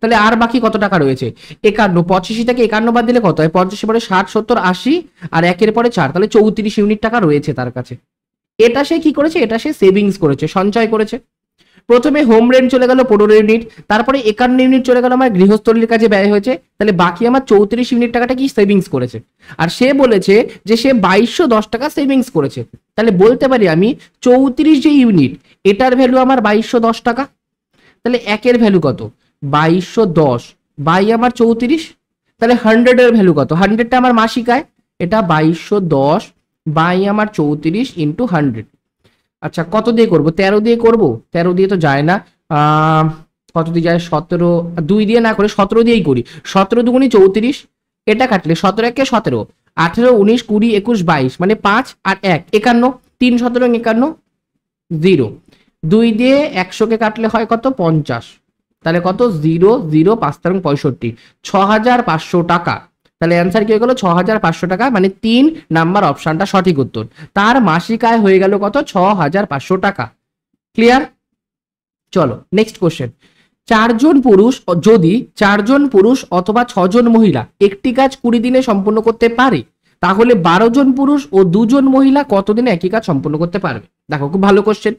S1: তাহলে আর বাকি কত টাকা রয়েছে? 51, 85 থেকে 51 বাদ দিলে কত হয়? 50 পরে 60 70 80, আর 1-এর পরে 4, তাহলে 34 ইউনিট টাকা রয়েছে তার কাছে। এটা সে কি করেছে? এটা সে সেভিংস করেছে, সঞ্চয় করেছে। প্রথমে হোম রেন্ট চলে গেল 15 ইউনিট, তারপরে 51 ইউনিট চলে গেল আমার গৃহস্থলীর কাজে ব্যয় হয়েছে, তাহলে বাকি আমার 34 ইউনিট টাকাটা কি সেভিংস করেছে। আর সে বলেছে যে সে 2210 টাকা সেভিংস করেছে, তাহলে বলতে পারি আমি 34 যে ইউনিট, এটার ভ্যালু আমার 2210 টাকা। তাহলে 1-এর ভ্যালু কত? 2210 বাই আমার 34, তাহলে 100-এর ভ্যালু কত? 100টা আমার মাসিক আয়, এটা 2210 বাই আমার 34 ইন্টু 100। আচ্ছা কত দিয়ে করবো, 13 দিয়ে করবো, 13 দিয়ে তো যায় না, কত দিয়ে যায়, 17, 2 দিয়ে না করে 17 দিয়েই করি। 17 দুগুণি 34, এটা কাটলে 17 একে 17, 18 19 20 21 22, মানে 5 আর 1 51, 3 17 51 0, 2 দিয়ে 100 কে কাটলে হয় কত 50, তাহলে কত 0 0 5 65, 6500 টাকা। তাহলে অ্যান্সার কি হয়ে গেল 6500 টাকা, মানে 3 নাম্বার অপশনটা সঠিক উত্তর। তার মাসিক আয় হয়ে গেল কত 6500 টাকা। ক্লিয়ার? চলো নেক্সট কোশ্চেন। যদি 4 জন পুরুষ অথবা 6 জন মহিলা একটি কাজ 20 দিনে সম্পূর্ণ করতে পারে, তাহলে 12 জন পুরুষ ও 2 জন মহিলা কত দিনে একই কাজ সম্পূর্ণ করতে পারবে? দেখো খুব ভালো কোশ্চেন।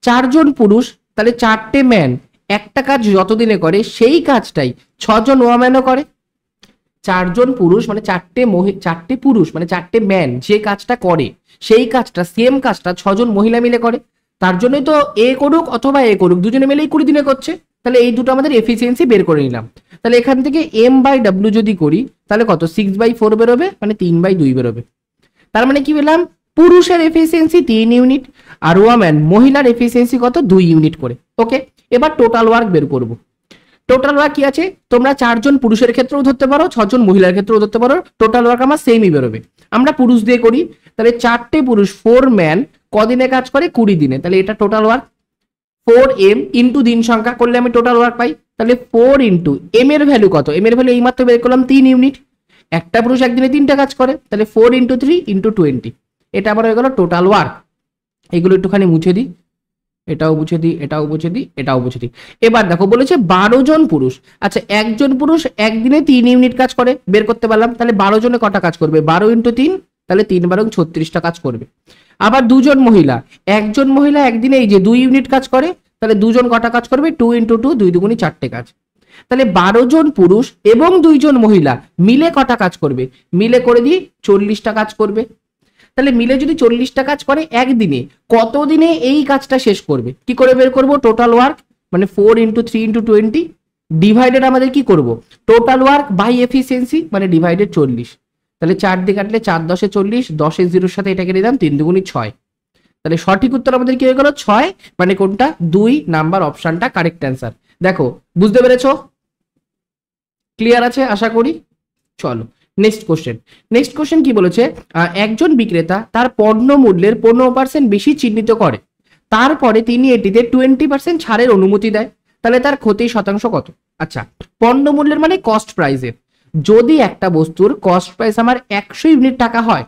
S1: 4 জন পুরুষ, তাহলে 4টে ম্যান একটা কাজ যত দিনে করে সেই কাজটাই 6 জন ওয়াম্যানও করে। 4 জন পুরুষ মানে 4টে পুরুষ মানে 4টে ম্যান যে কাজটা করে সেই কাজটা, সেম কাজটা 6 জন মহিলা মিলে করে। তার জন্যই তো এ করুক অথবা এ করুক, দুজনে মিলেই 20 দিনে করছে। তাহলে এই দুটো আমাদের এফিসিয়েন্সি বের করে নিলাম। তাহলে এখান থেকে m/w যদি করি তাহলে কত 6/4 বেরোবে, মানে 3/2 বেরোবে। তার মানে কি পেলাম, পুরুষের এফিসিয়েন্সি 3 ইউনিট আর ওয়াম্যান মহিলার এফিসিয়েন্সি কত 2 ইউনিট করে। ওকে, এবার টোটাল ওয়ার্ক বের করব। টোটাল ওয়ার্ক কি আছে, তোমরা 4 জন পুরুষের ক্ষেত্রেও ধরতে পারো, 6 জন মহিলার ক্ষেত্রেও ধরতে পারো, টোটাল ওয়ার্ক আমার সেমই বেরোবে। আমরা পুরুষ দিয়ে করি, তাহলে 4টে পুরুষ 4 ম্যান কদিনে কাজ করে 20 দিনে, তাহলে এটা টোটাল ওয়ার্ক। 4m ইন্টু দিন সংখ্যা করলে আমি টোটাল ওয়ার্ক পাই, তাহলে 4 ইন্টু m এর ভ্যালু কত, m এর ভ্যালু এইমাত্র বের করলাম 3 ইউনিট, একটা পুরুষ একদিনে 3টা কাজ করে, তাহলে 4 ইন্টু 3 ইন্টু 20, এটা আবার হয়ে গেল টোটাল ওয়ার্ক। এগুলো একটুখানি মুছে দিই, এটাও বুঝে দিই, এটাও বুঝে দিই, এটাও বুঝে দিই। এবার দেখো বলেছে 12 জন পুরুষ, আচ্ছা একজন পুরুষ একদিনে 3 ইউনিট কাজ করে, বের করতে পারলাম। তাহলে 12 জনে কটা কাজ করবে, 12 ইন্টু 3, তাহলে 3 12 36টা কাজ করবে। আবার 2 জন মহিলা, একজন মহিলা একদিনে এই যে 2 ইউনিট কাজ করে, তাহলে 2 জন কটা কাজ করবে, 2 ইন্টু 2, 2 দুগুণি 4টে কাজ। তাহলে 12 জন পুরুষ এবং 2 জন মহিলা মিলে কটা কাজ করবে, মিলে করে দিই 40টা কাজ করবে। তাহলে মিলে যদি 40টা কাজ করে একদিনে, কত দিনে এই কাজটা শেষ করবে, কি করে বের করব টোটাল ওয়ার্ক, মানে 4 ইন্টু 3 ইন্টু 20 ডিভাইডেড আমাদের কি করব টোটাল ওয়ার্ক বাই এফিসিয়েন্সি, মানে ডিভাইডেড 40। তাহলে 4 দিয়ে কাটলে 4 10 40, 10 0 সাথে এটা কেটে দিলাম, 3 দুগুণি 6। তাহলে সঠিক উত্তর আমাদের কি হয়ে গেল 6, মানে কোনটা 2 নাম্বার অপশনটা কারেক্ট অ্যান্সার। দেখো বুঝতে পেরেছো? ক্লিয়ার আছে আশা করি। চলো নেক্সট কোশ্চেন কি বলেছে, একজন বিক্রেতা তার পণ্য মূল্যের 15% বেশি চিহ্নিত করে, তারপরে তিনি এটিতে 20% ছাড়ের অনুমতি দেয়, তাহলে তার ক্ষতির শতাংশ কত? আচ্ছা পণ্য মূল্যের মানে কস্ট প্রাইসের, যদি একটা বস্তুর কস্ট প্রাইস আমার 100 ইউনিট টাকা হয়,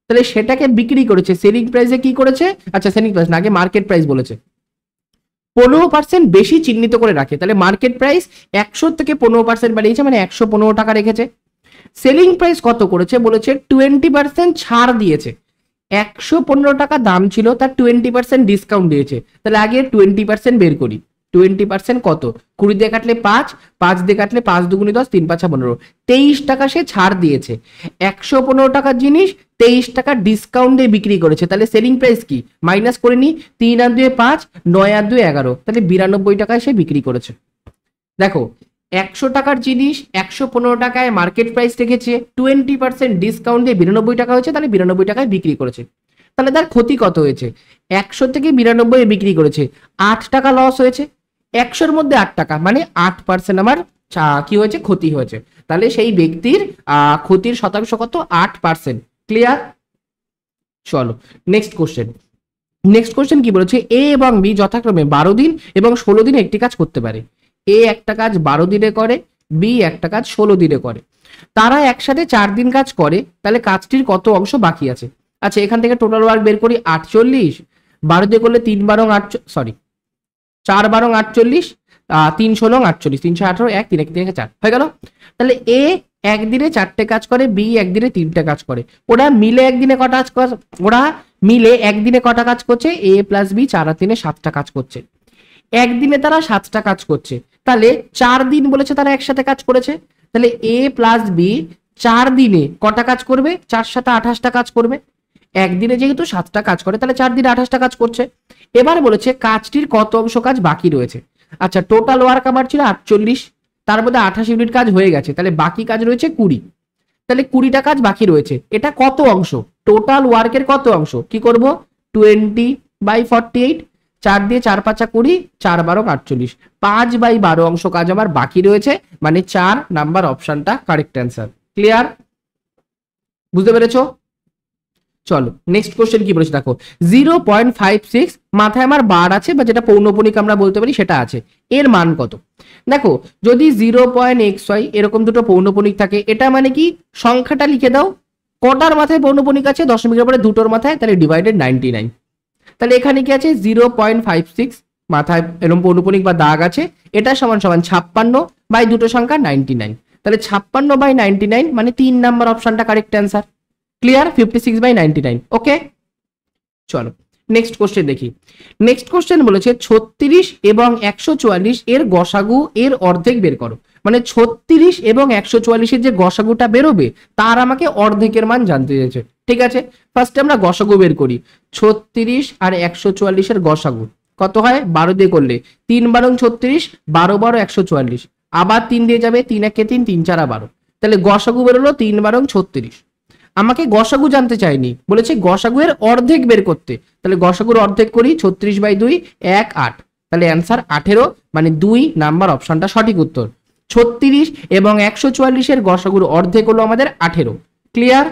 S1: তাহলে সেটাকে বিক্রি করেছে সেলিং প্রাইসে কি করেছে, আচ্ছা সেলিং প্রাইস না, আগে মার্কেট প্রাইস বলেছে, 15% বেশি চিহ্নিত করে রাখে, তাহলে মার্কেট প্রাইস 100 থেকে 15% বাড়িয়েছে, মানে 115 টাকা রেখেছে। সেলিং প্রাইস কত করেছে, বলেছে 20% ছাড় দিয়েছে, 115 টাকা দাম ছিল, তার 20% ডিসকাউন্ট দিয়েছে, তাহলে আগে 20% বের করি। 20% কত, 20 দিয়ে কাটলে 5, 5 দিয়ে কাটলে 5 দুগুণি 10, 3 5 15, 23 টাকা সে ছাড় দিয়েছে। 115 টাকার জিনিস 23 টাকা ডিসকাউন্ট দিয়ে বিক্রি করেছে, তাহলে সেলিং প্রাইস কি মাইনাস করে নি, 3 আর 2 5, 9 আর 2 11, তাহলে 92 টাকায় সে বিক্রি করেছে। দেখো 100 টাকার জিনিস 115 টাকায় মার্কেট প্রাইস রেখেছে, 20% ডিসকাউন্ট দিয়ে 92 টাকা হয়েছে, তাহলে 92 টাকায় বিক্রি করেছে। তাহলে তার ক্ষতি কত হয়েছে, 100 থেকে 92 বিক্রি করেছে, 8 টাকা লস হয়েছে, 100-র মধ্যে 8 টাকা, মানে 8% আমার কি হয়েছে, ক্ষতি হয়েছে। তাহলে সেই ব্যক্তির ক্ষতির শতাংশ কত, 8%। ক্লিয়ার? চলো নেক্সট কোশ্চেন কি বলেছে, এ এবং বি যথাক্রমে 12 দিন এবং 16 দিনে একটি কাজ করতে পারে। এ একটা কাজ 12 দিনে করে, বি একটা কাজ 16 দিনে করে, তারা একসাথে 4 দিন কাজ করে, তাহলে কাজটির কত অংশ বাকি আছে? আচ্ছা এখান থেকে টোটাল ওয়ার্ক বের করি, 48, 12 দিয়ে করলে 3 12 8, সরি 4 12 48, 3 16 48, 318, 1 3 1 3 4 হয়ে গেল। তাহলে এ একদিনে 4টে কাজ করে, বি একদিনে 3টে কাজ করে, ওরা মিলে একদিনে কটা কাজ করছে, এ প্লাস বি 4 আর 3 7টা কাজ করছে, একদিনে তারা 7টা কাজ করছে, তাহলে 4 দিন বলেছে তারা একসাথে কাজ করেছে, তাহলে এ প্লাস বি 4 দিনে কটা কাজ করবে, 4 7 28টা কাজ করবে, একদিনে যেহেতু 7টা কাজ করে তাহলে 4 দিনে 28টা কাজ করছে। এবার বলেছে কাজটির কত অংশ কাজ বাকি রয়েছে। আচ্ছা টোটাল ওয়ার্ক আমার ছিল 48, তার মধ্যে 28 ইউনিট কাজ হয়ে গেছে, তাহলে বাকি কাজ রয়েছে 20, তাহলে 20টা কাজ বাকি রয়েছে। এটা কত অংশ, টোটাল ওয়ার্কের কত অংশ, কি করব 20/48, 4 দিয়ে 4 5 20, 4 12 48, 5/12 অংশ কাজ আমার বাকি রয়েছে, মানে 4 নাম্বার অপশনটা কারেক্ট অ্যান্সার। ক্লিয়ার, বুঝতে পেরেছো? চলো নেক্সট কোশ্চেন কি বলেছে দেখো, 0.56 মাথায় আমার বার আছে বা যেটা পৌনঃপুনিক আমরা বলতে পারি সেটা আছে, এর মান কত? দেখো যদি 0.xy এরকম দুটো পৌনঃপুনিক থাকে, এটা মানে কি সংখ্যাটা লিখে দাও, কটার মাথায় পৌনঃপুনিক আছে, দশমিকের পরে দুটোর মাথায়, তাহলে ডিভাইডেড 99। তাহলে এখানে কি আছে 0.56 মাথায় এরকম পৌনঃপুনিক বা দাগ আছে, এটা সমান সমান 56 বাই দুটো সংখ্যা 99, তাহলে 56/99 মানে 3 নাম্বার অপশনটা কারেক্ট অ্যান্সার। ক্লিয়ার, 56/99। ওকে, চলো নেক্সট কোশ্চেন দেখি। নেক্সট কোশ্চেন বলেছে 36 এবং 144 এর গসাগু এর অর্ধেক বের করো, মানে 36 এবং 144 এর যে গসাগুটা বেরোবে তার আমাকে অর্ধেকের মান জানতে চাইছে। ঠিক আছে, ফার্স্টে আমরা গসাগু বের করি। 36 আর 144 এর গসাগু কত হয়, 12 দিয়ে করলে 3 12 36, 12 12 144, আবার 3 দিয়ে যাবে, 3 1 3, 3 4 12, তাহলে গসাগু বেরোলো 3 12 36। আমাকে গসাগু জানতে চাইনি, বলেছে গসাগু এর অর্ধেক বের করতে, তাহলে গসাগুর অর্ধেক করি, 36/2 1 8, তাহলে অ্যান্সার 18, মানে 2 নাম্বার অপশনটা সঠিক উত্তর। 36 এবং 144 এর গসাগুর অর্ধেক হলো আমাদের 18। ক্লিয়ার,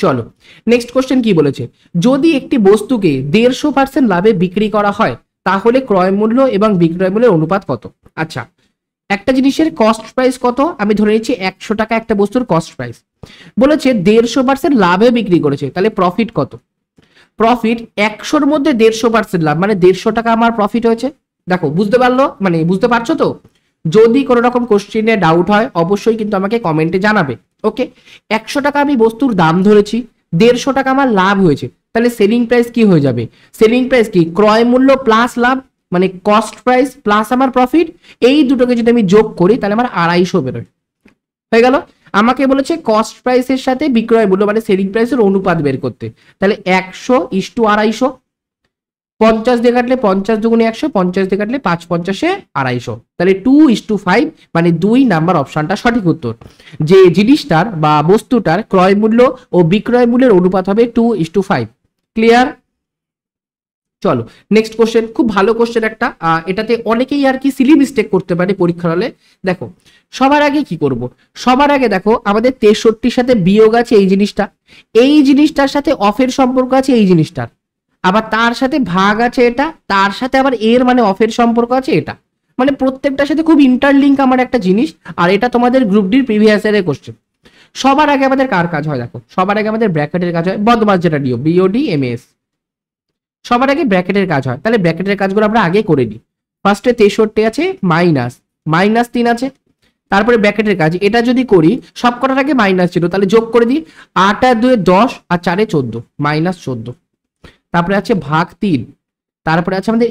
S1: চলো নেক্সট কোশ্চেন কি বলেছে, যদি একটি বস্তুকে 150% লাভে বিক্রি করা হয় তাহলে ক্রয় মূল্য এবং বিক্রয় মূল্যের অনুপাত কত? আচ্ছা, একটা জিনিসের কস্ট প্রাইস কত, আমি ধরে নিচ্ছি 100 টাকা একটা বস্তুর কস্ট প্রাইস, বলেছে 150% লাভে বিক্রি করেছে, তাহলে প্রফিট কত? প্রফিট 100-র মধ্যে 150% লাভ, মানে 150 টাকা আমার প্রফিট হয়েছে। দেখো বুঝতে পারলো, মানে বুঝতে পারছো তো? যদি কোনো রকম কোশ্চেনে ডাউট হয় অবশ্যই কিন্তু আমাকে কমেন্টে জানাবে। ওকে, 100 টাকা আমি বস্তুর দাম ধরেছি, 150 টাকা আমার লাভ হয়েছে, তাহলে সেলিং প্রাইস কি হয়ে যাবে? সেলিং প্রাইস কি, ক্রয় মূল্য প্লাস লাভ, মানে কস্ট প্রাইস প্লাস আমার প্রফিট, এই দুটোকে যদি আমি যোগ করি তাহলে আমার 250 বেরোয়। হয়ে গেল। আমাকে বলেছে কস্ট প্রাইসের সাথে বিক্রয় মূল্য মানে সেলিং প্রাইসের অনুপাত বের করতে, তাহলে 100:250, 50 দিয়ে কাটলে 50 দুগুণে 100, 50 দিয়ে কাটলে 5 50-এ 250, তাহলে 2:5, মানে 2 নাম্বার অপশনটা সঠিক উত্তর। যে জিনিসটার বা বস্তুটার ক্রয় মূল্য ও বিক্রয় মূল্যের অনুপাত হবে 2:5। ক্লিয়ার, চলো নেক্সট কোশ্চেন, খুব ভালো কোশ্চেন একটা, এটাতে অনেকেই আর কি সিলি মিস্টেক করতে পারে পরীক্ষার হলে। দেখো সবার আগে কি করব, সবার আগে দেখো আমাদের 63-র সাথে বিয়োগ আছে এই জিনিসটা, এই জিনিসটার সাথে অফের সম্পর্ক আছে এই জিনিসটার, আবার তার সাথে ভাগ আছে এটা, তার সাথে আবার এর মানে অফের সম্পর্ক আছে এটা, মানে প্রত্যেকটার সাথে খুব ইন্টারলিঙ্ক আমার একটা জিনিস, আর এটা তোমাদের গ্রুপ ডির প্রিভিয়াস ইয়ারের কোশ্চেন। সবার আগে আমাদের কার কাজ হয়, দেখো সবার আগে আমাদের ব্র্যাকেটের কাজ হয়, বদমাস যেটা দিও BODMAS, সবার আগে ব্র্যাকেটের কাজ হয়, তাহলে ব্র্যাকেটের কাজগুলো আমরা আগে করে নিই। ফার্স্টে 63 আছে, -3 আছে, তারপরে ব্র্যাকেটের কাজ এটা যদি করি, সব কটার আগে মাইনাস ছিল, তাহলে যোগ করে দিই, 8 আর 2 10 আর 4 14, -14, তারপরে আছে ভাগ 3, তারপরে আছে আমাদের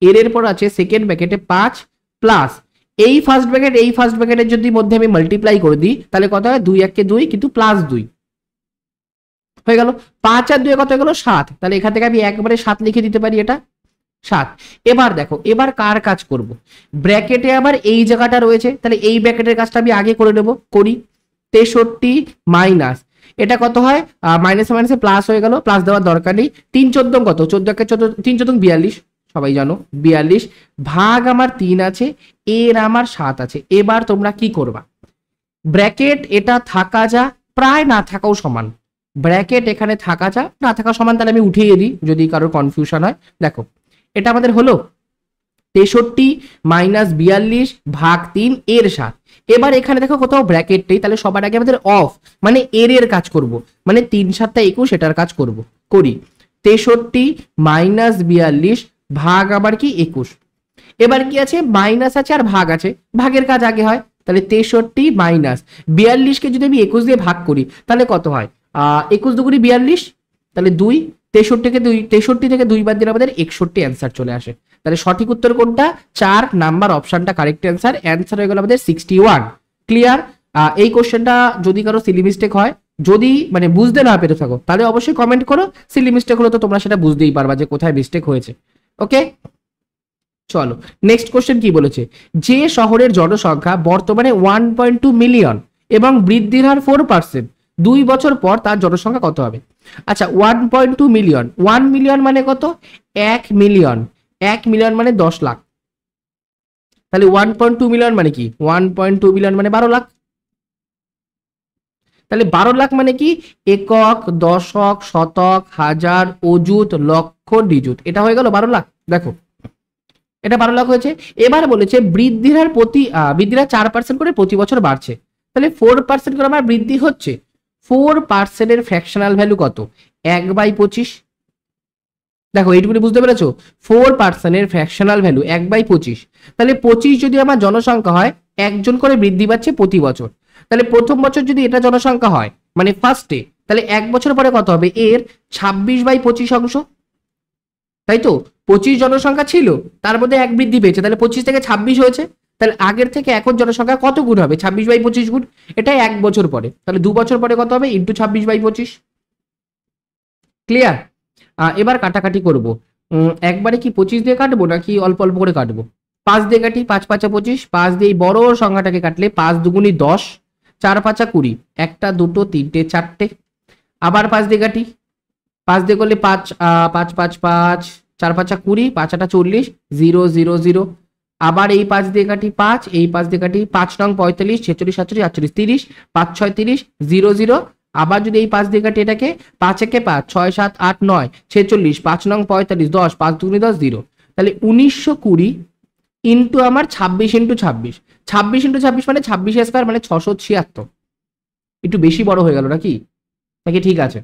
S1: এর পর আছে সেকেন্ড ব্র্যাকেটে 5 প্লাস এই ফার্স্ট ব্র্যাকেট, এই ফার্স্ট ব্র্যাকেটের যদি মধ্যে আমি মাল্টিপ্লাই করে দিই তাহলে কত হয়, 2 1 2 কিন্তু +2 হয়ে গেল, 5 আর 2 কত হয়ে গেল 7, তাহলে এখান থেকে আমি একবারে 7 লিখে দিতে পারি, এটা 7। এবার দেখো এবার কার কাজ করব, ব্র্যাকেটে আবার এই জায়গাটা রয়েছে, তাহলে এই ব্র্যাকেটের কাজটা আমি আগে করে নেব, করি। 63 মাইনাস এটা কত হয়, মাইনাসে মাইনাসে প্লাস হয়ে গেল, প্লাস দেওয়ার দরকার নেই, 3 14 কত, 14 কে 14, 3 14 42, সবাই জানো 42, ভাগ আমার 3 আছে, এর আমার 7 আছে। এবার তোমরা কি করবা, ব্র্যাকেট এটা থাকা যা প্রায় না থাকাও সমান, ব্র্যাকেট এখানে থাকা যা না থাকা সমান, তাহলে আমি উঠিয়ে দিই যদি কারোর কনফিউশন হয়। দেখো এটা আমাদের হলো 63 মাইনাস 42 ভাগ 3 এর 7। এবার এখানে দেখো কোথাও ব্র্যাকেট নেই, তাহলে সবার আগে আমাদের অফ মানে এর কাজ করব, মানে 3 7 21 এটার কাজ করব, করি। 63 মাইনাস 42 ভাগ আবার কি 21, এবার কি আছে মাইনাস আছে আর ভাগ আছে, ভাগের কাজ আগে হয়, তাহলে 63 মাইনাস 42 কে যদি আমি 21 দিয়ে ভাগ করি তাহলে কত হয়, 21 দুগুণে 42, তাহলে 2, 63 থেকে 2 বাদ দিলে আমাদের 61 অ্যান্সার চলে আসে। তাহলে সঠিক উত্তর কোনটা, 4 নাম্বার অপশনটা কারেক্ট অ্যান্সার, অ্যান্সার হয়ে গেল আমাদের 61। ক্লিয়ার, এই কোশ্চেনটা যদি কারো সিলি মিস্টেক হয়, যদি মানে বুঝতে না পেরে থাকো তাহলে অবশ্যই কমেন্ট করো, সিলি মিস্টেক হলো তো তোমরা সেটা বুঝতেই পারবা যে কোথায় মিস্টেক হয়েছে। ওকে, চলো নেক্সট কোশ্চেন কি বলেছে, যে শহরের জনসংখ্যা বর্তমানে 1.2 মিলিয়ন এবং বৃদ্ধির হার 4%, 2 বছর পর তার জনসংখ্যা কত হবে? আচ্ছা, 1.2 মিলিয়ন, 1 মিলিয়ন মানে কত? 1 মিলিয়ন, 1 মিলিয়ন মানে 10 লাখ। তাহলে 1.2 মিলিয়ন মানে কি? 1.2 মিলিয়ন মানে 12 লাখ। তাহলে 12 লাখ মানে কি? একক, দশক, শতক, হাজার, অযুত, লক্ষ, নিযুত, এটা হয়ে গেল 12 লাখ। দেখো এটা 12 লাখ হয়েছে। এবার বলেছে বৃদ্ধির হার বৃদ্ধির হার 4% করে প্রতি বছর বাড়ছে। তাহলে 4% করে আমার বৃদ্ধি হচ্ছে। 4% এর ফ্র্যাকশনাল ভ্যালু কত? 1/25। দেখো এইটুকুনি বুঝতে পেরেছো? 4% এর ফ্র্যাকশনাল ভ্যালু 1/25। তাহলে 25 যদি আমার জনসংখ্যা হয়, একজন করে বৃদ্ধি পাচ্ছে প্রতি বছর। তাহলে প্রথম বছর যদি এটা জনসংখ্যা হয় মানে ফার্স্টে, তাহলে 1 বছর পরে কত হবে? এর 26/25 অংশ, তাই তো? 25 জনসংখ্যা ছিল, তার মধ্যে 1 বৃদ্ধি পেয়েছে, তাহলে 25 থেকে 26 হয়েছে। তাহলে আগের থেকে এখন জনসংখ্যা কত গুণ হবে? 26/25 গুণ। এটা 1 বছর পরে, তাহলে 2 বছর পরে কত হবে? ইন্টু 26/25। ক্লিয়ার? এবার কাটাকাটি করবো। একবারে কি 25 দিয়ে কাটবো নাকি অল্প অল্প করে কাটবো? 5 দিয়ে কাটি, 5 5 25, 5 দিয়ে এই বড় সংখ্যাটাকে কাটলে 5 দুগুণি 10, 4 5 20, একটা দুটো তিনটে চারটে। আবার 5 দিয়ে কাটি, 5 দিয়ে করলে 5 5 5 5, 4 5 20, 5 8 40, 0 0 0। আবার এই 5 দিয়ে কাটি 5, এই 5 দিয়ে কাটি 5 নং 45, 46 47 48 30, 5 6 30, 0 0। আবার যদি এই 5 দিয়ে কাটি এটাকে, 5 একে 5, 6 7 8 9 46, 5 নং 45, 10, 5 দুগুণি 10, 0। তাহলে 1920 ইন্টু আমার 26 ইন্টু 26, 26 ইন্টু 26 মানে 26 স্কয়ার মানে 676। একটু বেশি বড় হয়ে গেল নাকি? নাকি ঠিক আছে?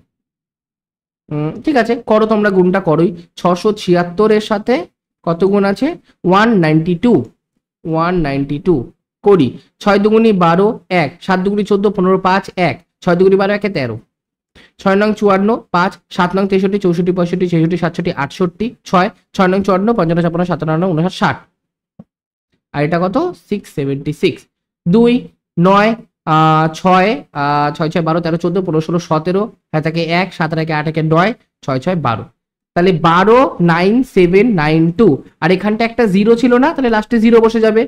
S1: ঠিক আছে, করো তোমরা, গুণটা করোই। 676 এর সাথে কত গুণ আছে? 192, 192 করি। 6 দুগুণি 12, 1, 7 দুগুণি 14, 15 5, 1, 6 দুগুণি 12 1 13, 6 নং 54, 5, 7 নং 63, 64 65, 66 67 68, 6, 6 নং 54, 55 56 57 59 60। আর এটা কত? 676। 2 9 6 6 6 12 13 14 15 16 17, হ্যাঁ থাকে 1, 7 একে 8 একে 9, 6 6 12। তাহলে 129792। আর এখানটা একটা 0 ছিল না, তাহলে লাস্টে 0 বসে যাবে।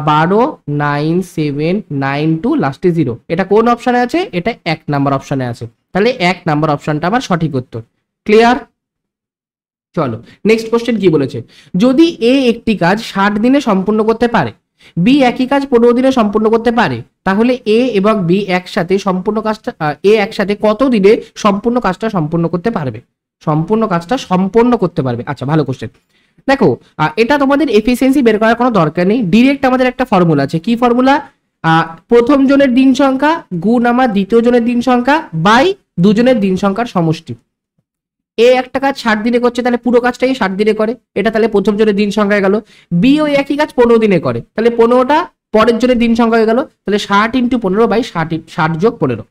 S1: 129792 লাস্টে 0। এটা কোন অপশনে আছে? এটা 1 নাম্বার অপশনে আছে। তাহলে 1 নাম্বার অপশনটা আমার সঠিক উত্তর। ক্লিয়ার? চলো নেক্সট কোশ্চেন কি বলেছে? যদি এ একটি কাজ 60 দিনে সম্পূর্ণ করতে পারে, বি একই কাজ 15 দিনে সম্পূর্ণ করতে পারে, তাহলে এ এবং বি একসাথে সম্পূর্ণ কাজটা একসাথে কত দিনে সম্পূর্ণ কাজটা সম্পূর্ণ করতে পারবে? সম্পূর্ণ কাজটা সম্পূর্ণ করতে পারবে। আচ্ছা ভালো কোশ্চেন। দেখো এটা তোমাদের এফিসিয়েন্সি বের করার কোনো দরকার নেই, ডিরেক্ট আমাদের একটা ফর্মুলা আছে। কি ফর্মুলা? প্রথম জনের দিন সংখ্যা গুণ আমার দ্বিতীয় জনের দিন সংখ্যা বাই দুজনের দিন সংখ্যার সমষ্টি। এ একটা কাজ 60 দিনে করছে, তাহলে পুরো কাজটাই 60 দিনে করে, এটা তাহলে প্রথম জনের দিন সংখ্যা হয়ে গেল। বি ওই একই কাজ 15 দিনে করে, তাহলে 15টা পরের জনের দিন সংখ্যা হয়ে গেল। তাহলে 60 ইন্টু 15 বাই 60 যোগ 15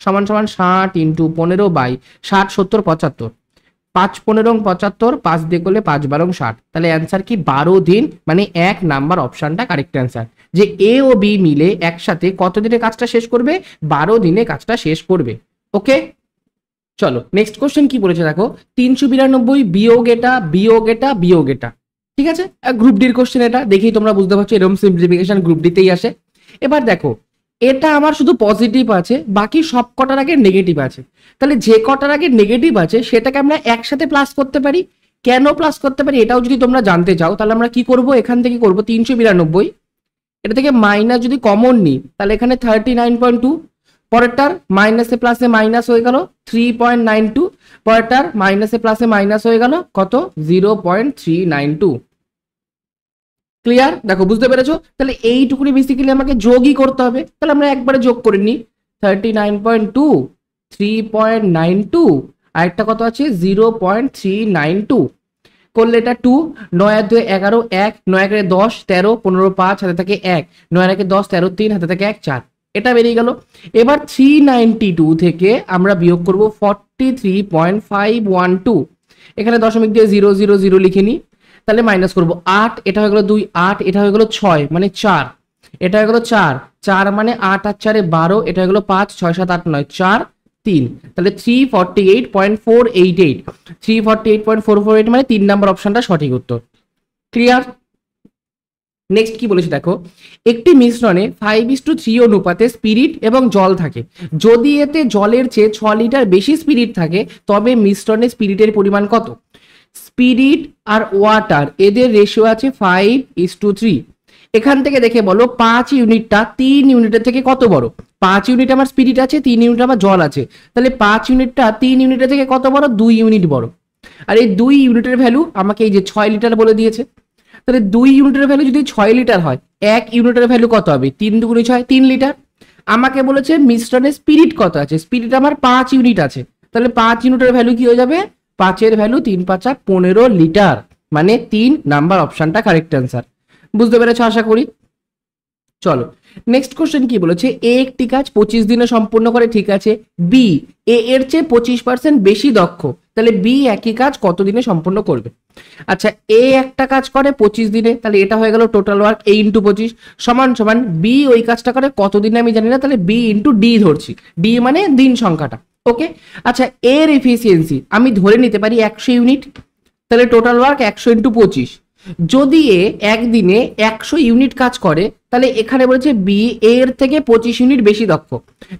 S1: সমান সমান 60 ইন্টু 15 বাই 60 70 75, 5 15 75, 5 দিয়ে করলে 5 12 60। তাহলে অ্যান্সার কি? 12 দিন, মানে 1 নাম্বার অপশনটা কারেক্ট অ্যান্সার। যে এ ও বি মিলে একসাথে কত দিনে কাজটা শেষ করবে? 12 দিনে কাজটা শেষ করবে। ওকে চলো নেক্সট কোশ্চেন কি বলেছে দেখো। 392 বিয়োগ এটা বিয়োগ এটা বিয়োগ এটা। ঠিক আছে, গ্রুপ ডির কোশ্চেন, এটা দেখেই তোমরা বুঝতে পারছো এরকম সিম্পলিফিকেশন গ্রুপ ডিতেই আসে। এবার দেখো এটা আমার শুধু পজিটিভ আছে, বাকি সব কটার আগে নেগেটিভ আছে। তাহলে যে কটার আগে নেগেটিভ আছে সেটাকে আমরা একসাথে প্লাস করতে পারি। কেন প্লাস করতে পারি এটাও যদি তোমরা জানতে চাও, তাহলে আমরা কি করব? এখান থেকে করব 392, এটা থেকে মাইনাস যদি কমন নিই তাহলে এখানে 39.2, পরেরটার মাইনাসে প্লাসে মাইনাস হয়ে গেল 3.92, পরেরটার মাইনাসে প্লাসে মাইনাস হয়ে গেল কত? 0.392। ক্লিয়ার? দেখো বুঝতে পেরেছো? তাহলে এইটুকুনি বেসিক্যালি আমাকে যোগই করতে হবে। তাহলে আমরা একবারে যোগ করে নিই, 39.2, 3.92, আর একটা কত আছে 0.392 করলে এটা 2, 9 আর 2 11, 1, 9 একে 10 13 15 5 হাতে থাকে 1, 9 একে 10 13 3 হাতে থাকে 1 4, এটা বেরিয়ে গেল। এবার 392 থেকে আমরা বিয়োগ করব 43.512, এখানে দশমিক দিয়ে 0 0 0 লিখে নিই। তাহলে মাইনাস করবো 8, এটা হয়ে গেল 2, 8, এটা হয়ে গেল 6 মানে 4, এটা হয়ে গেল 4, 4 মানে 8 আর 4 12, এটা হয়ে গেল 5 6 7 8 9 4 3, তাহলে 348.488, 348.448 মানে 3 নাম্বার অপশনটা সঠিক উত্তর। ক্লিয়ার? নেক্সট কি বলেছে দেখো, একটি মিশ্রণে 5:3 অনুপাতে স্পিরিট এবং জল থাকে, যদি এতে জলের চেয়ে 6 লিটার বেশি স্পিরিট থাকে তবে মিশ্রণে স্পিরিটের পরিমাণ কত? স্পিরিট আর ওয়াটার এদের রেশিও আছে 5:3। এখান থেকে দেখে বলো 5 ইউনিটটা 3 ইউনিটের থেকে কত বড়? 5 ইউনিট আমার স্পিরিট আছে, 3 ইউনিট আমার জল আছে, তাহলে 5 ইউনিটটা 3 ইউনিটের থেকে কত বড়? 2 ইউনিট বড়। আর এই 2 ইউনিটের ভ্যালু আমাকে এই যে 6 লিটার বলে দিয়েছে, তাহলে 2 ইউনিটের ভ্যালু যদি 6 লিটার হয়, 1 ইউনিটের ভ্যালু কত হবে? 3 দুগুণে 6, 3 লিটার। আমাকে বলেছে মিশ্রণে স্পিরিট কত আছে, স্পিরিট আমার 5 ইউনিট আছে, তাহলে 5 ইউনিটের ভ্যালু কি হয়ে যাবে? 5 এর ভ্যালু 3 5 15 লিটার, মানে 3 নাম্বার অপশনটা কারেক্ট অ্যান্সার। বুঝতে পেরেছো আশা করি। চলো নেক্সট কোশ্চেন কি বলেছে, এ একটি কাজ 25 দিনে সম্পূর্ণ করে, ঠিক আছে। বি এ এর চেয়ে 25% বেশি দক্ষ, তাহলে বি একই কাজ কত দিনে সম্পূর্ণ করবে? আচ্ছা, এ একটা কাজ করে 25 দিনে, তাহলে এটা হয়ে গেল টোটাল ওয়ার্ক, এ ইন্টু 25 সমান সমান বি ওই কাজটা করে কত দিনে আমি জানি না, তাহলে বি ইন্টু ডি ধরছি, ডি মানে দিন সংখ্যাটা। ওকে, আচ্ছা এর এফিসিয়েন্সি আমি ধরে নিতে পারি 100 ইউনিট, তাহলে টোটাল ওয়ার্ক 100 ইন্টু 25। যদি এ একদিনে 100 ইউনিট কাজ করে, তাহলে এখানে বলেছে বি এর থেকে 25 ইউনিট বেশি দক্ষ,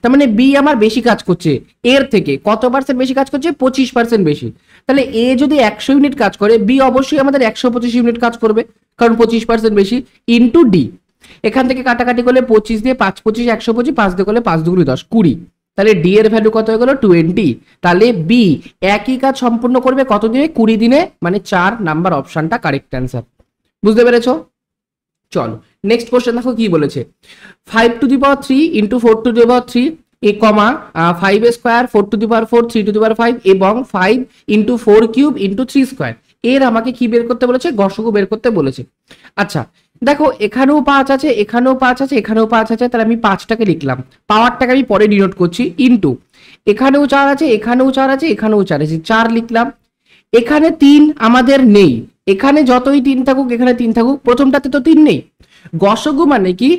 S1: তার মানে বি আমার বেশি কাজ করছে এর থেকে, কত পার্সেন্ট বেশি কাজ করছে? 25% বেশি। তাহলে এ যদি 100 ইউনিট কাজ করে, বি অবশ্যই আমাদের 125 ইউনিট কাজ করবে, কারণ 25% বেশি, ইন্টু ডি। এখান থেকে কাটাকাটি করলে 25 দিয়ে 5 25 125, 5 দিয়ে করলে 5 দুগুণে 10 20, তাহলে ডি এর ভ্যালু কত হয়ে গেল? 20। তাহলে বি একই কাজ সম্পূর্ণ করবে কত দিনে? 20 দিনে, মানে 4 নাম্বার অপশনটা কারেক্ট অ্যান্সার। বুঝতে পেরেছো? চলো নেক্সট কোশ্চেন দেখো কি বলেছে, 5⁻³ ইন্টু 4⁻³ এ কমা 5 স্কোয়ার 4⁻4 3⁻5 এবং 5 ইন্টু 4³ ইন্টু 3 স্কোয়ার, এর আমাকে কি বের করতে বলেছে? গসগু বের করতে বলেছে। আচ্ছা দেখো, এখানেও 5 আছে, এখানেও 5 আছে, এখানেও 5 আছে, তাহলে আমি 5টাকে লিখলাম, পাওয়ারটাকে আমি পরে ডিনোট করছি, ইন্টু এখানেও 4 আছে, এখানেও 4 আছে, এখানেও 4 আছে, 4 লিখলাম। এখানে 3 আমাদের নেই, এখানে যতই 3 থাকুক এখানে 3 থাকুক, প্রথমটাতে তো 3 নেই। গসগু মানে কি?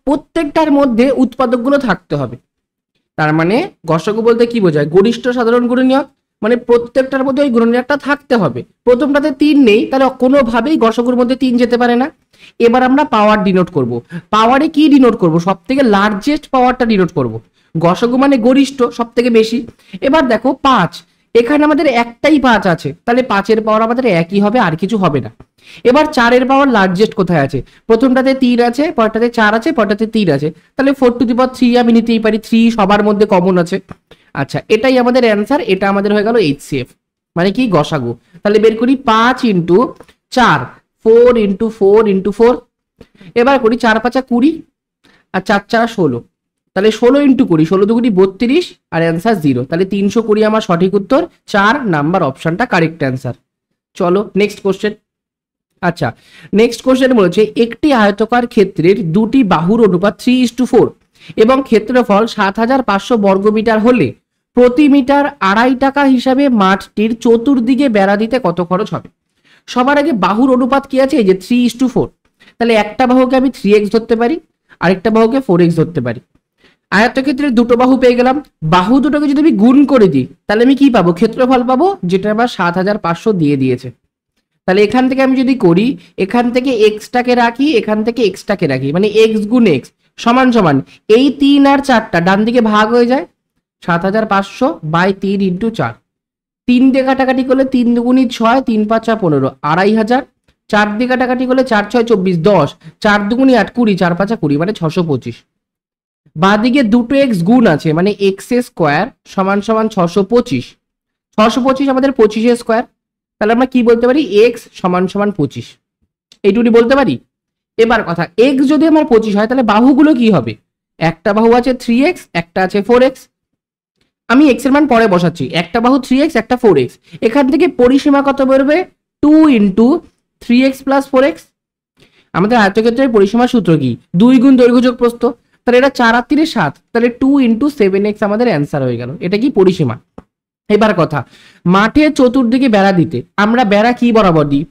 S1: প্রত্যেকটার মধ্যে উৎপাদকগুলো থাকতে হবে, তার মানে গসগু বলতে কি বোঝায়? গরিষ্ঠ সাধারণ গুণনীয়ক, মানে প্রত্যেকটার মধ্যে ওই গুণনীয়কটা থাকতে হবে। প্রথমটাতে 3 নেই, তাহলে কোনোভাবেই গসগুর মধ্যে 3 যেতে পারে না। এবার আমরা পাওয়ার ডিনোট করব, পাওয়ারে কি ডিনোট করব? সব থেকে লার্জেস্ট পাওয়ারটা ডিনোট করব, গসগু মানে গরিষ্ঠ সব থেকে বেশি। এবার দেখো 5, এখানে আমাদের একটাই 5 আছে, তাহলে 5 এর পাওয়ার আমাদের একই হবে, আর কিছু হবে না। এবার 4 এর পাওয়ার লার্জেস্ট কোথায় আছে? প্রথমটাতে 3 আছে, পরটাতে 4 আছে, পরটাতে 3 আছে, তাহলে 4⁻³ আমি নিতেই পারি, 3 সবার মধ্যে কমন আছে। আচ্ছা এটাই আমাদের অ্যান্সার, এটা আমাদের হয়ে গেল HCF, মানে কি? গসাগু। তাহলে বের করি 5 ইন্টু 4, 4 ইন্টু 4 ইন্টু 4, এবার করি 4 5 20 আর 4 4 16, তাহলে 16 ইন্টু 20, 16 দুগুণি 32 আর অ্যান্সার 0, তাহলে 320 আমার সঠিক উত্তর, 4 নাম্বার অপশনটা কারেক্ট অ্যান্সার। চলো নেক্সট কোশ্চেন। আচ্ছা নেক্সট কোশ্চেন বলেছে, একটি আয়তকার ক্ষেত্রের দুটি বাহুর অনুপাত 3:4 এবং ক্ষেত্রফল 7500 বর্গমিটার হলে প্রতি মিটার 2.5 টাকা হিসাবে মাঠটির চতুর্দিকে বেড়া দিতে কত খরচ হবে? সবার আগে বাহুর অনুপাত কি আছে? এই যে 3:4, তাহলে একটা বাহুকে আমি 3x ধরতে পারি, আরেকটা বাহুকে 4x ধরতে পারি। আয়তক্ষেত্রের দুটো বাহু পেয়ে গেলাম, বাহু দুটোকে যদি আমি গুণ করে দিই তাহলে আমি কি পাবো? ক্ষেত্রফল পাবো, যেটা আমার 7500 দিয়ে দিয়েছে। তাহলে এখান থেকে আমি যদি করি, এখান থেকে এক্সটাকে রাখি, এখান থেকে এক্সটাকে রাখি, মানে এক্স গুণ এক্স সমান সমান এই 3 আর 4টা ডান দিকে ভাগ হয়ে যায়, 7500 বাই 3 ইন্টু 4, 3 দিয়ে কাটাকাটি করলে 3 দুগুণি 6, 3 5 15, 2500, 4 দিয়ে কাটাকাটি করলে 4 6 24, 10, 4 দুগুণি 8 20, 4 5 20, মানে 625। বাঁদিকে দুটো এক্স গুণ আছে, মানে এক্স স্কোয়ার সমান সমান 625, 625 আমাদের 25 স্কোয়ার, তাহলে আমরা কি বলতে পারি? এক্স সমান সমান 25, এইটুকুনি বলতে পারি। এবার কথা, এক্স যদি আমার 25 হয় তাহলে বাহুগুলো কি হবে? একটা বাহু আছে 3x, একটা আছে 4x, আমি এক্স এর মান পরে বসাচ্ছি, একটা বাহু 3x, একটা 4x, এখান থেকে পরিসীমা কত বেরোবে? 2 ইন্টু 3x প্লাস 4x। আমাদের আয়তক্ষেত্রের পরিসীমার সূত্র কি? 2 গুণ দৈর্ঘ্য যোগ প্রস্থ, তাহলে এটা 4 আর 3 7, তাহলে 2 ইন্টু 7x আমাদের অ্যান্সার হয়ে গেল, এটা কি? পরিসীমা। এবার কথা, মাঠের চতুর্দিকে বেড়া দিতে আমরা বেড়া কি বরাবর দিই?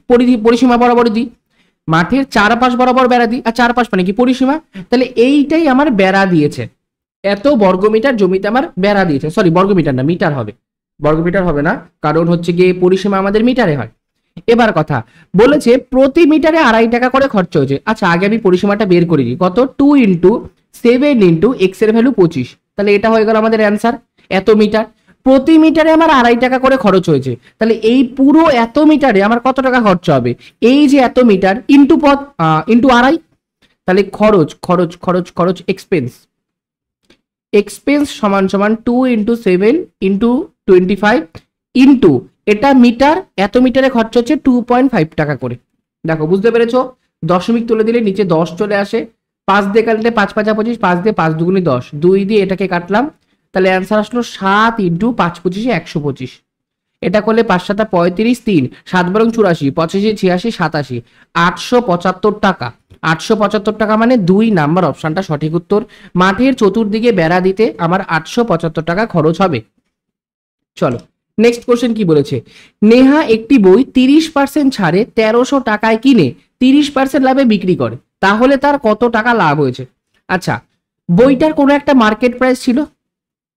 S1: পরিসীমা বরাবর দিই। মাঠের চারপাশ বরাবর বেড়া দিই, আর চারপাশ মানে কি? পরিসীমা। তাহলে এইটাই আমার বেড়া দিয়েছে, এত বর্গমিটার জমিতে আমার বেড়া দিয়েছে, সরি বর্গমিটার না, মিটার হবে, বর্গমিটার হবে না, কারণ হচ্ছে গিয়ে পরিসীমা আমাদের মিটারে হয়। এবার কথা বলেছে প্রতি মিটারে 2.5 টাকা করে খরচা হয়েছে। আচ্ছা আগে আমি পরিসীমাটা বের করে দিই, কত 2 ইন্টু 7 ইন্টু এক্স এর ভ্যালু 25, তাহলে এটা হয়ে গেল আমাদের অ্যান্সার। এত মিটার প্রতি মিটারে আমার 2.5 টাকা করে খরচ হয়েছে, তাহলে এই পুরো এত মিটারে আমার কত টাকা খরচা হবে, এই যে এত মিটার ইন্টু পথ ইন্টু 2.5, তাহলে খরচ খরচ খরচ খরচ এক্সপেন্স, এক্সপেন্স সমান সমান 2 ইন্টু 7 ইন্টু 25 ইন্টু এটা মিটার, এত মিটারে খরচা হচ্ছে 2.5 টাকা করে। দেখো বুঝতে পেরেছো, দশমিক তুলে দিলে নিচে 10 চলে আসে, 5 দিয়ে কাটলে 5 5 25, 5 দিয়ে 5 দুগুণে 10, 2 দিয়ে এটাকে কাটলাম, তাহলে অ্যান্সার আসলো 7 ইন্টু 5 25 125। এটা করলে 5 7 35, 3 7 বরং 84, 85 86 87, 875 টাকা। 875 টাকা মানে 2 নাম্বার অপশনটা সঠিক উত্তর। মাঠের চতুর্দিকে বেড়া দিতে আমার 875 টাকা খরচ হবে। চলো নেক্সট কোশ্চেন কি বলেছে, নেহা একটি বই 30% ছাড়ে 1300 টাকায় কিনে 30% লাভে বিক্রি করে, তাহলে তার কত টাকা লাভ হয়েছে। আচ্ছা বইটার কোনো একটা মার্কেট প্রাইস ছিল,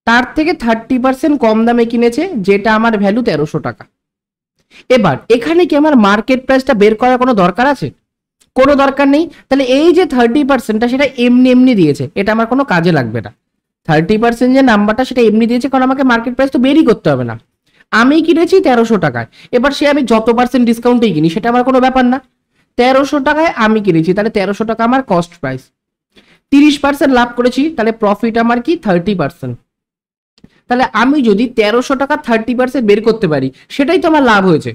S1: তার থেকে 30% কম দামে কিনেছে, যেটা আমার ভ্যালু 1300 টাকা। এবার এখানে কি আমার মার্কেট প্রাইসটা বের করার কোনো দরকার আছে? কোনো দরকার নেই। তাহলে এই যে 30%টা সেটা এমনি এমনি দিয়েছে, এটা আমার কোনো কাজে লাগবে না। 30% যে নাম্বারটা সেটা এমনি দিয়েছে, কারণ আমাকে মার্কেট প্রাইস তো বেরই করতে হবে না। আমি কিনেছি 1300 টাকায়, এবার সে আমি যত পার্সেন্ট ডিসকাউন্টেই কিনি সেটা আমার কোনো ব্যাপার না। 1300 টাকায় আমি কিনেছি, তাহলে 1300 টাকা আমার কস্ট প্রাইস। 30% লাভ করেছি, তাহলে প্রফিট আমার কি 30%। তাহলে আমি যদি 1300 টাকা 30% বের করতে পারি, সেটাই তো আমার লাভ হয়েছে।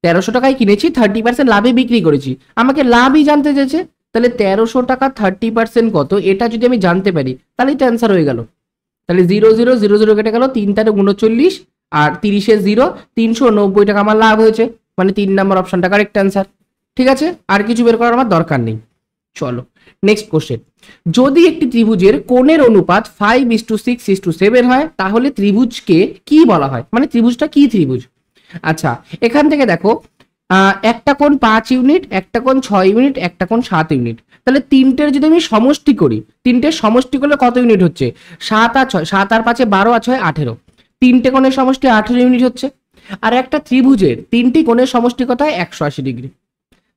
S1: 1300 টাকায় কিনেছি, 30% লাভে বিক্রি করেছি, আমাকে লাভই জানতে চেয়েছে, তাহলে 1300 টাকা 30% কত এটা যদি আমি জানতে পারি, তাহলেই তো অ্যান্সার হয়ে গেল। তাহলে 0 0 0 0 কেটে গেল, 3 3 39 আর 30 0, 390 টাকা আমার লাভ হয়েছে, মানে 3 নম্বর অপশনটা কারেক্ট অ্যান্সার। ঠিক আছে, আর কিছু বের করার আমার দরকার নেই। চলো নেক্সট কোশ্চেন, যদি একটি ত্রিভুজের কোণের অনুপাত 5:6:7 হয়, তাহলে ত্রিভুজকে কি বলা হয়, মানে ত্রিভুজটা কি ত্রিভুজ। আচ্ছা এখান থেকে দেখো, একটা কোণ 5 ইউনিট, একটা কোণ 6 ইউনিট, একটা কোণ 7 ইউনিট, তাহলে তিনটের যদি আমি সমষ্টি করি, তিনটের সমষ্টি করলে কত ইউনিট হচ্ছে, 7 আর 6, 7 আর 5 12 আর 6 18, তিনটে কোণের সমষ্টি 18 ইউনিট হচ্ছে। আর একটা ত্রিভুজের তিনটি কোণের সমষ্টি কত হয়, 180 ডিগ্রি,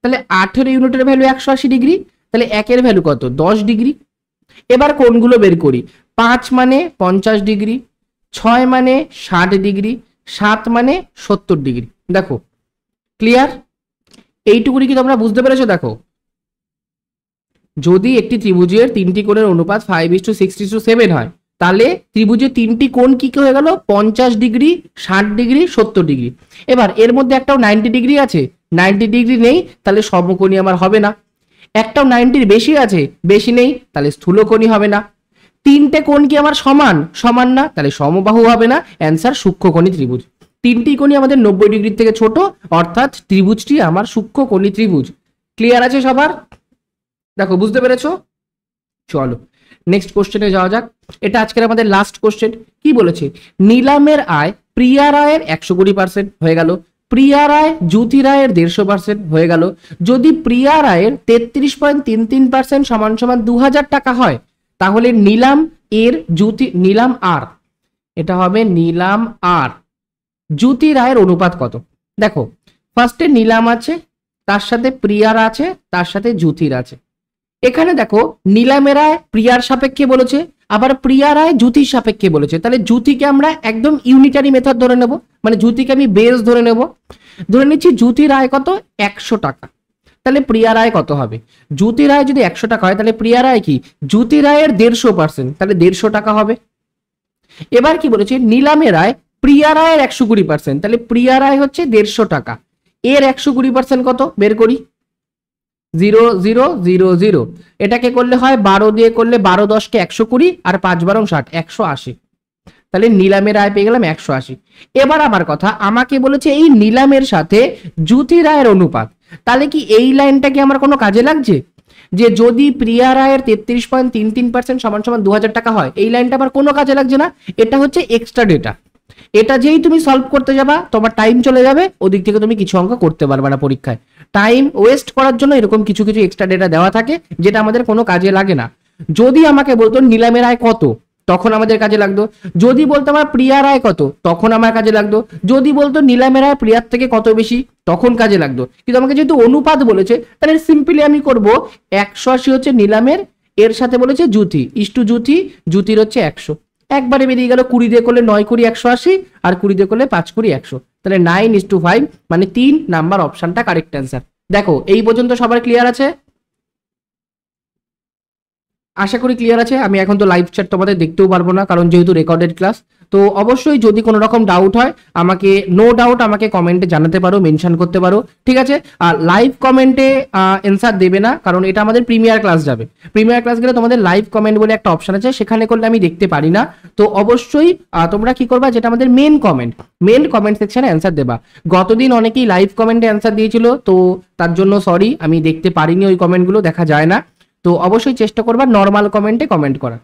S1: তাহলে 18 ইউনিটের ভ্যালু 180 ডিগ্রি, তাহলে একের ভ্যালু কত 10 ডিগ্রি। এবার কোণগুলো বের করি, 5 মানে 50 ডিগ্রি, 6 মানে 60 ডিগ্রি, 7 মানে 70 ডিগ্রি। দেখো ক্লিয়ার, এইটুকুনি কি তোমরা বুঝতে পেরেছো? দেখো যদি একটি ত্রিভুজের তিনটি কোণের অনুপাত 5:6:7 হয়, তাহলে ত্রিভুজের তিনটি কোণ কি কি হয়ে গেল, 50 ডিগ্রি, 60 ডিগ্রি, 70 ডিগ্রি। এবার এর মধ্যে একটাও 90 ডিগ্রি আছে, 90 ডিগ্রি নেই, তাহলে সমকোণী আমার হবে না। একটাও 90-র বেশি আছে, বেশি নেই, তাহলে স্থূলকোণী হবে না। তিনটে কোণ কি আমার সমান, সমান না, তাহলে সমবাহু হবে না, অ্যান্সার সূক্ষ্মকোণী ত্রিভুজ। তিনটি কোণই আমাদের 90 ডিগ্রির থেকে ছোট, অর্থাৎ ত্রিভুজটি আমার সূক্ষ্মকোণী ত্রিভুজ। ক্লিয়ার আছে সবার? দেখো বুঝতে পেরেছো? চলো নেক্সট কোশ্চেনে যাওয়া যাক, এটা আজকের আমাদের লাস্ট কোশ্চেন। কি বলেছে, নিলামের আয় প্রিয়া রায়ের 120% হয়ে গেল, প্রিয়া রায় জ্যোতি রায়ের 150% হয়ে গেল। যদি প্রিয়া রায়ের 33.33% সমান সমান 2000 টাকা হয়, তাহলে নিলাম এর জ্যোতি, নিলাম আর, এটা হবে নিলাম আর জ্যোতি রায়ের অনুপাত কত। দেখো ফার্স্টে নিলাম আছে, তার সাথে প্রিয়ার আছে, তার সাথে জ্যোতির আছে। এখানে দেখো নিলামের রায় প্রিয়ার সাপেক্ষে বলেছে, আবার প্রিয়া রায় জ্যোতির সাপেক্ষে বলেছে, তাহলে জ্যোতিকে আমরা একদম ইউনিটারি মেথড ধরে নেব, মানে জ্যোতিকে আমি বেস ধরে নেব। ধরে নিচ্ছি জ্যোতি রায় কত, 100 টাকা, তাহলে প্রিয়া রায় কত হবে, জ্যোতি রায় যদি 100 টাকা হয়, তাহলে প্রিয়া রায় কি জ্যোতি রায়ের 150%, তাহলে 150 টাকা হবে। এবার কি বলেছে, নিলামের রায় প্রিয়া রায়ের 120%, তাহলে প্রিয়া রায় হচ্ছে 150 টাকা, এর 120% কত বের করি, 0 0 0 0, এটাকে করলে হয় 12 দিয়ে করলে 12 10 কে 120 আর 5 12 60, 180, তাহলে নিলামের আয় পেয়ে গেলাম 180। এবার আমার কথা, আমাকে বলেছে এই নিলামের সাথে জ্যোতি রায়ের অনুপাত, তাহলে কি এই লাইনটা কি আমার কোনো কাজে লাগছে, যে যদি প্রিয়া রায়ের 33.33% সমান সমান 2000 টাকা হয়, এই লাইনটা আমার কোনো কাজে লাগছে না, এটা হচ্ছে এক্সট্রা ডেটা। এটা যেই তুমি সলভ করতে যাবা তোমার টাইম চলে যাবে, ওদিক থেকে তুমি কিছু অঙ্ক করতে পারবে না পরীক্ষায়। টাইম ওয়েস্ট করার জন্য এরকম কিছু কিছু এক্সট্রা ডেটা দেওয়া থাকে, যেটা আমাদের কোনো কাজে লাগে না। যদি আমাকে বলতো নিলামের আয় কত, তখন আমাদের কাজে লাগতো। যদি বলতো আমার প্রিয়া রায় কত, তখন আমার কাজে লাগতো। যদি বলতো নীলামের রায় প্রিয়ার থেকে কত বেশি, তখন কাজে লাগতো। কিন্তু আমাকে যেহেতু অনুপাত বলেছে, তাহলে সিম্পলি আমি করব 180 হচ্ছে নীলামের, এর সাথে বলেছে জুথি, ইস্টু জুথি, জুথির হচ্ছে 100। একবারে বেরিয়ে গেল। 20 দিয়ে করলে 9 কুড়ি 180, আর 20 দিয়ে করলে 5 কুড়ি 100। তাহলে 9:5, মানে 3 নাম্বার অপশনটা কারেক্ট অ্যান্সার। দেখো এই পর্যন্ত সবার ক্লিয়ার আছে? আশা করি ক্লিয়ার আছে। আমি এখন তো লাইভ চ্যাট তোমাদের দেখতেও পারবো না, কারণ যেহেতু রেকর্ডেড ক্লাস। তো অবশ্যই যদি কোনো রকম ডাউট হয় আমাকে, নো ডাউট আমাকে কমেন্টে জানাতে পারো, মেনশন করতে পারো, ঠিক আছে? আর লাইভ কমেন্টে অ্যান্সার দেবে না, কারণ এটা আমাদের প্রিমিয়ার ক্লাস যাবে। প্রিমিয়ার ক্লাস গেলে তোমাদের লাইভ কমেন্ট বলে একটা অপশন আছে, সেখানে করলে আমি দেখতে পারি না। তো অবশ্যই তোমরা কি করবা, যেটা আমাদের মেন কমেন্ট সেকশনে অ্যান্সার দেবা। গতদিন অনেকেই লাইভ কমেন্টে অ্যান্সার দিয়েছিল, তো তার জন্য সরি, আমি দেখতে পারিনি, ওই কমেন্টগুলো দেখা যায় না। তো অবশ্যই চেষ্টা করবা নর্মাল কমেন্টে কমেন্ট করা,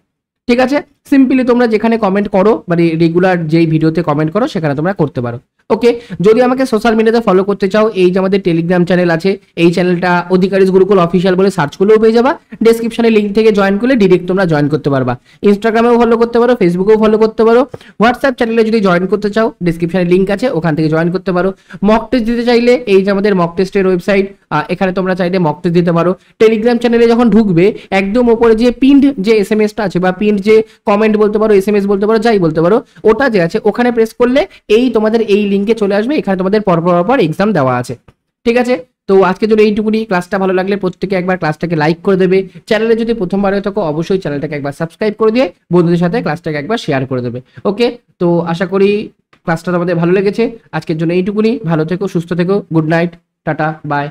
S1: ঠিক আছে? সিম্পলি তোমরা যেখানে কমেন্ট করো, মানে রেগুলার যেই ভিডিওতে কমেন্ট করো সেখানে তোমরা করতে পারো। ওকে, যদি আমাকে সোশ্যাল মিডিয়াতে ফলো করতে চাও, এই যে আমাদের টেলিগ্রাম চ্যানেল আছে, এই চ্যানেলটা অধিকারীজ গুরুকুল অফিসিয়াল বলে সার্চ করলেও পেয়ে যাবা। ডেসক্রিপশনে লিঙ্ক থেকে জয়েন করলে ডিরেক্ট তোমরা জয়েন করতে পারবা। ইনস্টাগ্রামেও ফলো করতে পারো, ফেসবুকেও ফলো করতে পারো। হোয়াটসঅ্যাপ চ্যানেলে যদি জয়েন করতে চাও, ডেসক্রিপশনে লিঙ্ক আছে, ওখান থেকে জয়েন করতে পারো। মক টেস্ট দিতে চাইলে এই যে আমাদের মক টেস্টের ওয়েবসাইট, এখানে তোমরা চাইলে মক টেস্ট দিতে পারো। টেলিগ্রাম চ্যানেলে যখন ঢুকবে, একদম ওপরে যে পিন্ড যে এসএমএসটা আছে, বা পিন্ড যে কমেন্ট বলতে পারো, এসএমএস বলতে পারো, যাই বলতে পারো, ওটা যে আছে ওখানে প্রেস করলে এই তোমাদের এই লিঙ্কে চলে আসবে। এখানে তোমাদের পরপর এক্সাম দেওয়া আছে, ঠিক আছে? তো আজকের জন্য এইটুকুনি। ক্লাসটা ভালো লাগলে প্রত্যেকে একবার ক্লাসটাকে লাইক করে দেবে। চ্যানেলে যদি প্রথমবার হয়ে থাকো, অবশ্যই চ্যানেলটাকে একবার সাবস্ক্রাইব করে দিয়ে বন্ধুদের সাথে ক্লাসটাকে একবার শেয়ার করে দেবে। ওকে, তো আশা করি ক্লাসটা তোমাদের ভালো লেগেছে। আজকের জন্য এইটুকুনি। ভালো থেকো, সুস্থ থেকো, গুড নাইট, টাটা, বাই।